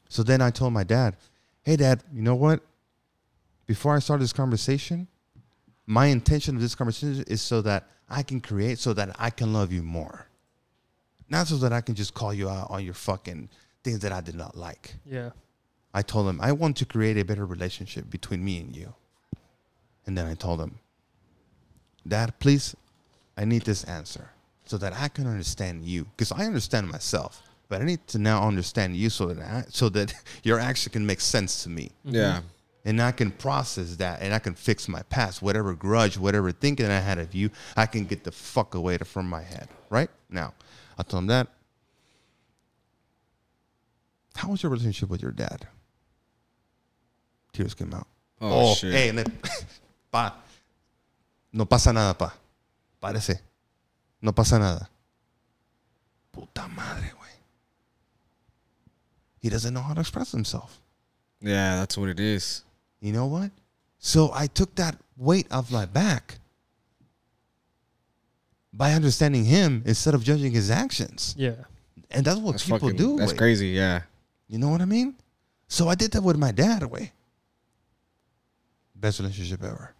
So then I told my dad, hey, Dad, you know what? Before I start this conversation, my intention of this conversation is so that I can create, so that I can love you more. Not so that I can just call you out on your fucking things that I did not like. Yeah. I told him, I want to create a better relationship between me and you. And then I told him, Dad, please, I need this answer so that I can understand you. Because I understand myself, but I need to now understand you so that your action can make sense to me. Yeah. And I can process that and I can fix my past. Whatever grudge, whatever thinking I had of you, I can get the fuck away from my head. Right? Now, I told him that. How was your relationship with your dad? Tears came out. Oh shit. Hey, pa. No pasa nada, pa. Párese. No pasa nada. Puta madre, güey. He doesn't know how to express himself. Yeah, that's what it is. You know what? So I took that weight off my back by understanding him instead of judging his actions. Yeah. And that's what people do. That's crazy, yeah. You know what I mean? So I did that with my dad away. Best relationship ever.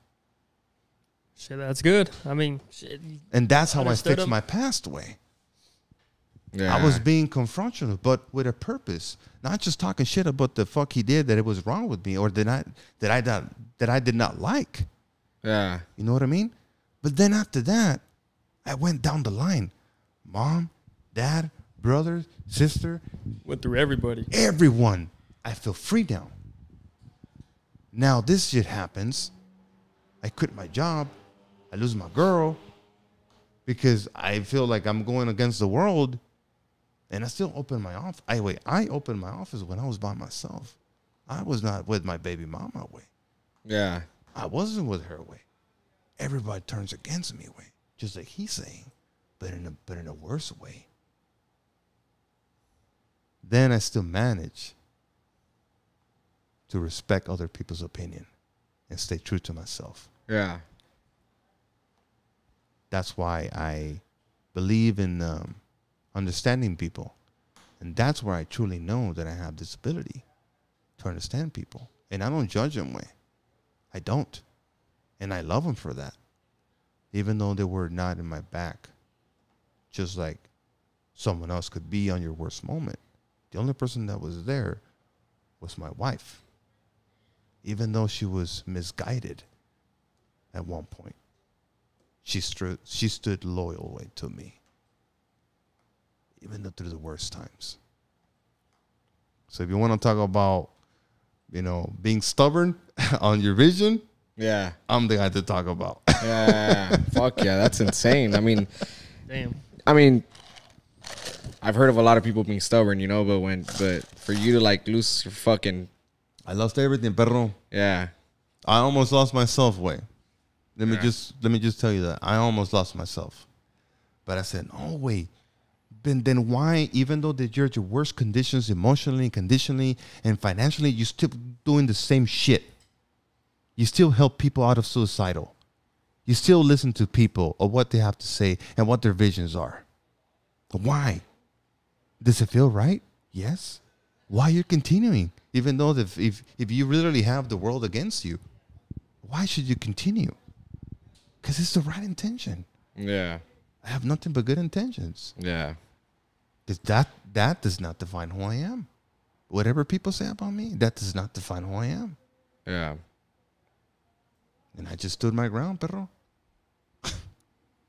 Shit, that's good. I mean, shit. And that's how I Understood fixed him. my past away. Yeah. I was being confrontational, but with a purpose. Not just talking shit about the fuck he did, that it was wrong with me, or that I did not like. Yeah. You know what I mean? But then after that, I went down the line. Mom, dad, brother, sister, Went through everybody. everyone. I feel free now. Now this shit happens. I quit my job. I lose my girl because I feel like I'm going against the world. And I still open my office. I opened my office when I was by myself. I was not with my baby mama way. Yeah. I wasn't with her way. Everybody turns against me way, just like he's saying, but in a worse way. Then I still manage to respect other people's opinion and stay true to myself. Yeah. That's why I believe in understanding people. And that's where I truly know that I have this ability to understand people. And I don't judge them way. I don't. And I love them for that. Even though they were not in my back. Just like someone else could be on your worst moment. The only person that was there was my wife. Even though she was misguided at one point. She stood loyal way to me. Even through the worst times. So if you want to talk about, being stubborn on your vision, Yeah. I'm the guy to talk about. Yeah. Fuck yeah. That's insane. Damn. I've heard of a lot of people being stubborn, but for you to like lose your fucking. I lost everything, perro. Yeah. I almost lost myself, way. Let me just tell you that. I almost lost myself. But I said, no, wait. Then why, even though that you're at your worst conditions emotionally, conditionally, and financially, you're still doing the same shit? You still help people out of suicidal. You still listen to people or what they have to say and what their visions are. Why? Does it feel right? Yes. Why you're continuing? Even though if you literally have the world against you, why should you continue? Because it's the right intention. Yeah. I have nothing but good intentions. Yeah. That does not define who I am. Whatever people say about me, that does not define who I am. Yeah. And I just stood my ground, perro.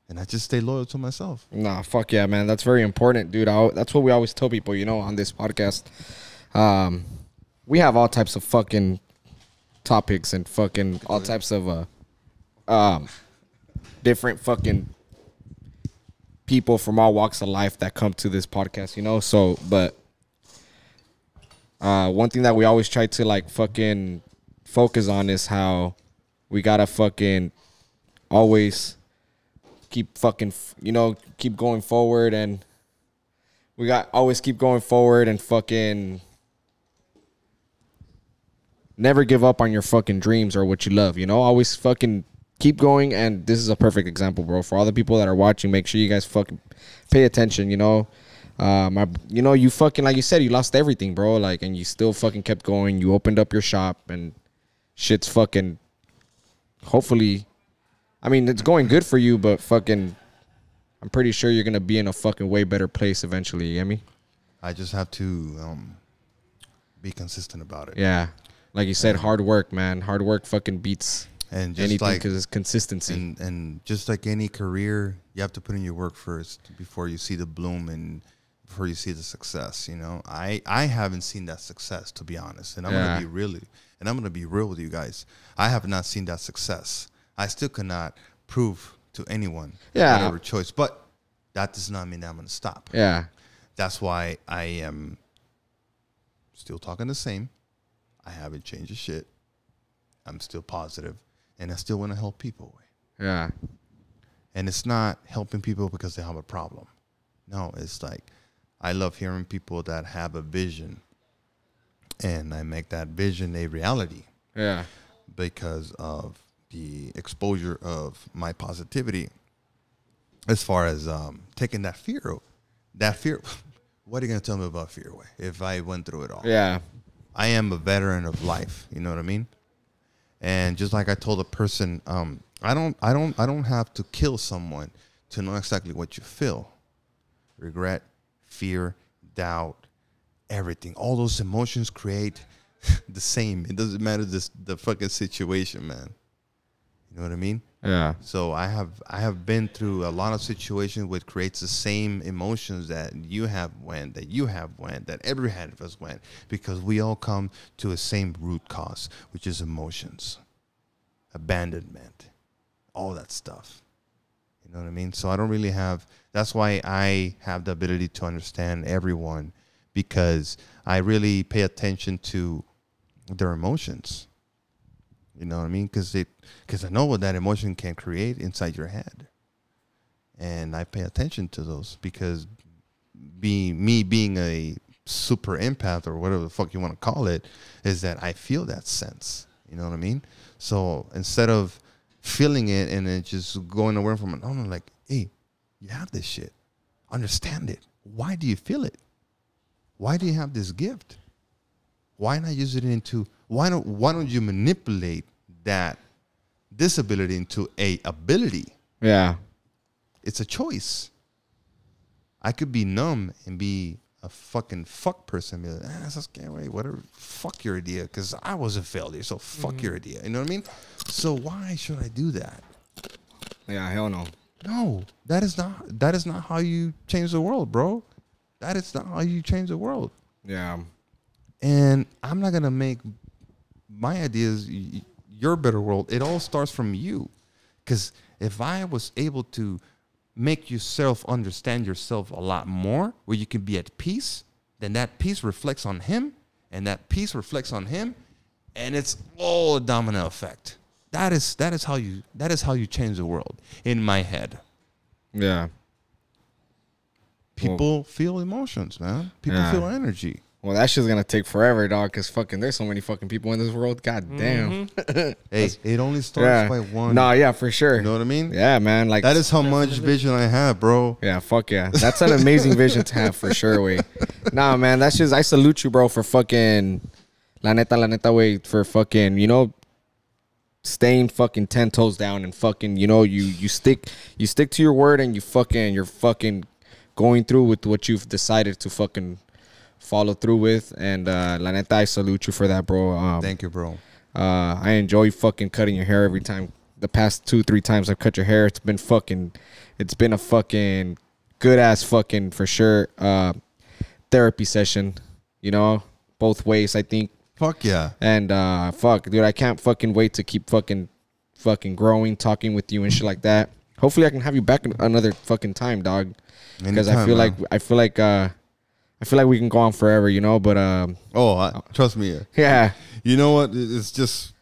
And I just stay loyal to myself. Nah, fuck yeah, man. That's very important, dude. That's what we always tell people, on this podcast. We have all types of fucking topics and fucking all types of different fucking people from all walks of life that come to this podcast, So, but one thing that we always try to like fucking focus on is how we gotta fucking always keep fucking, keep going forward, and we always keep going forward and fucking never give up on your fucking dreams or what you love, always fucking keep going. And this is a perfect example, bro. For all the people that are watching, make sure you guys fucking pay attention, you fucking, like you said, you lost everything, bro. Like, and you still fucking kept going. You opened up your shop and shit's fucking, hopefully, it's going good for you, but fucking, I'm pretty sure you're going to be in a fucking way better place eventually. You get me? I just have to be consistent about it. Yeah. Like you said, hard work, man. Hard work fucking beats and just anything like, because it's consistency. And just like any career, you have to put in your work first before you see the bloom and before you see the success. I haven't seen that success, to be honest. And I'm going to be real with you guys. I have not seen that success. I still cannot prove to anyone whatever choice, but that does not mean that I'm going to stop. Yeah. That's why I am still talking the same. I haven't changed a shit. I'm still positive, and I still want to help people. Yeah. And it's not helping people because they have a problem. No, it's like I love hearing people that have a vision, and I make that vision a reality. Yeah. Because of the exposure of my positivity, as far as taking that fear. What are you going to tell me about fear if I went through it all? Yeah. I am a veteran of life. You know what I mean? And just like I told a person, I don't have to kill someone to know exactly what you feel. Regret, fear, doubt, everything. All those emotions create the same. It doesn't matter the fucking situation, man. You know what I mean? Yeah. So I have been through a lot of situations which creates the same emotions that you have went, that every one of us went, because we all come to a same root cause, which is emotions, abandonment, all that stuff. You know what I mean? So I don't really have, that's why I have the ability to understand everyone, because I really pay attention to their emotions. You know what I mean? Because I know what that emotion can create inside your head. And I pay attention to those because being a super empath, or whatever the fuck you want to call it, is that I feel that sense. You know what I mean? So instead of feeling it and then just going away from it, I'm like, hey, you have this shit. Understand it. Why do you feel it? Why do you have this gift? Why not use it into, why don't you manipulate that disability into a ability? Yeah. It's a choice. I could be numb and be a fucking fuck person. Be like, that's scary, whatever. Fuck your idea, because I was a failure, so fuck your idea. You know what I mean? So why should I do that? Yeah, hell no. No, that is not how you change the world, bro. That is not how you change the world. Yeah. And I'm not going to make my ideas your better world. It all starts from you. Because if I was able to make yourself understand yourself a lot more, where you can be at peace, then that peace reflects on him, and that peace reflects on him, and it's all a domino effect. That is how you change the world in my head. Yeah. People feel emotions, man. People feel energy. Well, that shit's gonna take forever, dog. Cause fucking, there's so many fucking people in this world. God damn. Hey, it only starts by one. No, yeah, for sure. You know what I mean? Yeah, man. Like, that is how much vision I have, bro. Yeah, fuck yeah. That's an amazing vision to have, for sure, way. Nah, man. That's just, I salute you, bro, for fucking la neta, way, for fucking, you know, staying fucking 10 toes down and fucking, you know, you stick to your word, and you're fucking going through with what you've decided to fucking follow through with. And la neta, I salute you for that, bro. Thank you, bro. I enjoy fucking cutting your hair every time. The past 2-3 times I've cut your hair, it's been a fucking good ass fucking, for sure, therapy session, you know, both ways, I think. Fuck yeah. And fuck, dude, I can't fucking wait to keep fucking growing, talking with you and shit like that. Hopefully I can have you back another fucking time, dog. Because I feel like we can go on forever, you know. But trust me. Yeah. You know what? It's just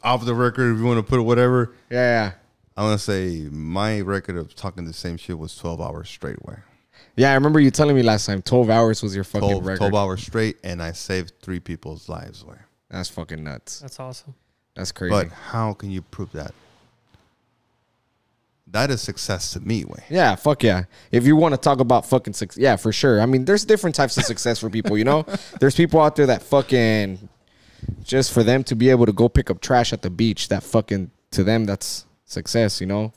off the record. If you want to put it whatever. Yeah. I want to say my record of talking the same shit was 12 hours straight. Way. Yeah, I remember you telling me last time 12 hours was your fucking record. 12 hours straight, and I saved 3 people's lives. Way. That's fucking nuts. That's awesome. That's crazy. But how can you prove that? That is success to me, way. Yeah, fuck yeah. If you want to talk about fucking success, yeah, for sure. I mean, there's different types of success for people, you know? There's people out there that fucking, just for them to be able to go pick up trash at the beach, that fucking, to them, that's success, you know?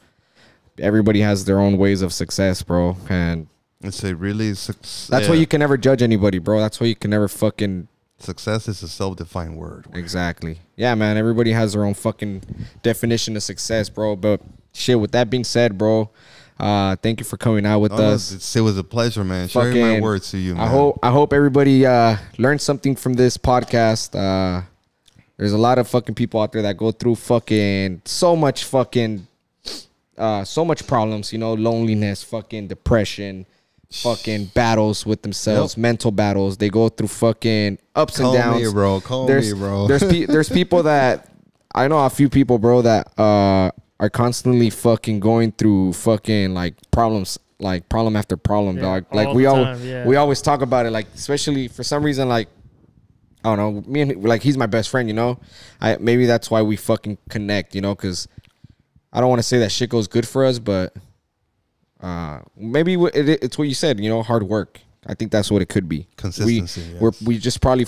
Everybody has their own ways of success, bro. And it's a really success. That's why you can never judge anybody, bro. That's why you can never fucking. Success is a self-defined word. Exactly. Yeah, man. Everybody has their own fucking definition of success, bro. But shit, with that being said, bro, thank you for coming out with us. It was a pleasure, man. Sharing my words to you, man. I hope everybody learned something from this podcast. There's a lot of fucking people out there that go through fucking so much problems, you know, loneliness, fucking depression, fucking battles with themselves, mental battles. They go through fucking ups and downs. Call me, bro. There's people that, I know a few people, bro, that are constantly fucking going through fucking like problems, like problem after problem, dog. Like we always talk about it, like, especially for some reason, like, I don't know, me and like, he's my best friend, you know. Maybe that's why we fucking connect, you know, because I don't want to say that shit goes good for us, but maybe it's what you said, you know, hard work. I think that's what it could be. Consistency. We just probably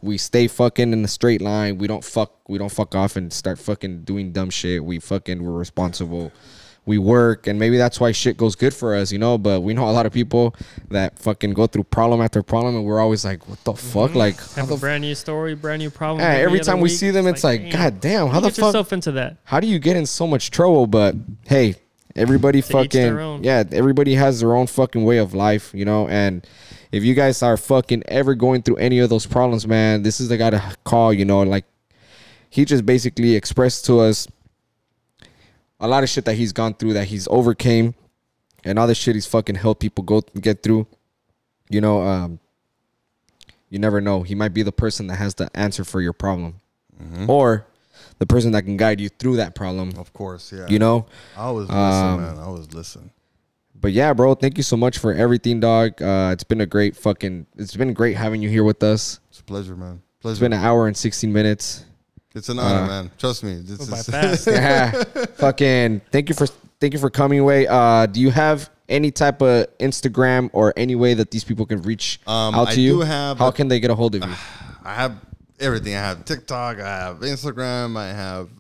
we stay fucking in the straight line. We don't fuck off and start fucking doing dumb shit. We're responsible. We work, and maybe that's why shit goes good for us, you know. But we know a lot of people that fucking go through problem after problem, and we're always like, "What the fuck?" Like, have a brand new story, brand new problem. Yeah, every time we see them, it's like, "God damn, how the fuck?" Yourself into that? How do you get in so much trouble? But hey, everybody everybody has their own fucking way of life, you know. And if you guys are fucking ever going through any of those problems, man, this is the guy to call, you know. Like, he just basically expressed to us a lot of shit that he's gone through, that he's overcame, and all the shit he's fucking helped people get through. You know, you never know. He might be the person that has the answer for your problem, or the person that can guide you through that problem. Of course, yeah. You know, I always listen, man. I always listen. But yeah, bro, thank you so much for everything, dog. It's been great having you here with us. It's a pleasure, man. Pleasure. It's been an hour and 16 minutes. It's an honor, man. Trust me. This is fast. Yeah. Fucking thank you for coming away. Do you have any type of Instagram or any way that these people can reach out to you? How can they get a hold of you? I have everything. I have TikTok. I have Instagram. I have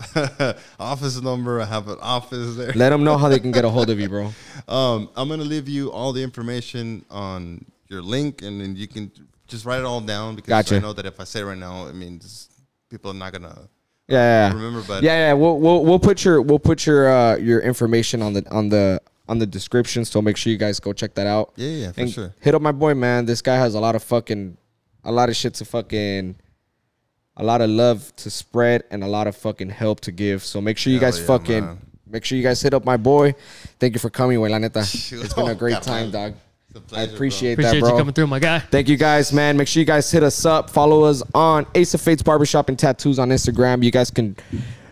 office number. I have an office there. Let them know how they can get a hold of you, bro. I'm gonna leave you all the information on your link, and then you can just write it all down, because I know that if I say it right now, I mean, people are not gonna remember. But we'll put your information on the description, so make sure you guys go check that out. Yeah, for sure. Hit up my boy, man. This guy has a lot of shit to a lot of love to spread and a lot of fucking help to give. So make sure you guys hit up my boy. Thank you for coming, la neta. It's been a great time, dog. Pleasure, I appreciate you bro. coming through, my guy. Thank you guys, man. Make sure you guys hit us up. Follow us on Ace of Fates Barbershop and Tattoos on Instagram. You guys can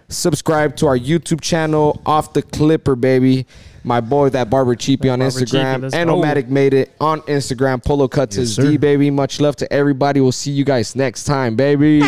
subscribe to our YouTube channel, Off the Clipper, baby. My boy, that Barber Cheapy on Instagram. And Nomadic Made It on Instagram. Polo Cuts is D, baby. Much love to everybody. We'll see you guys next time, baby.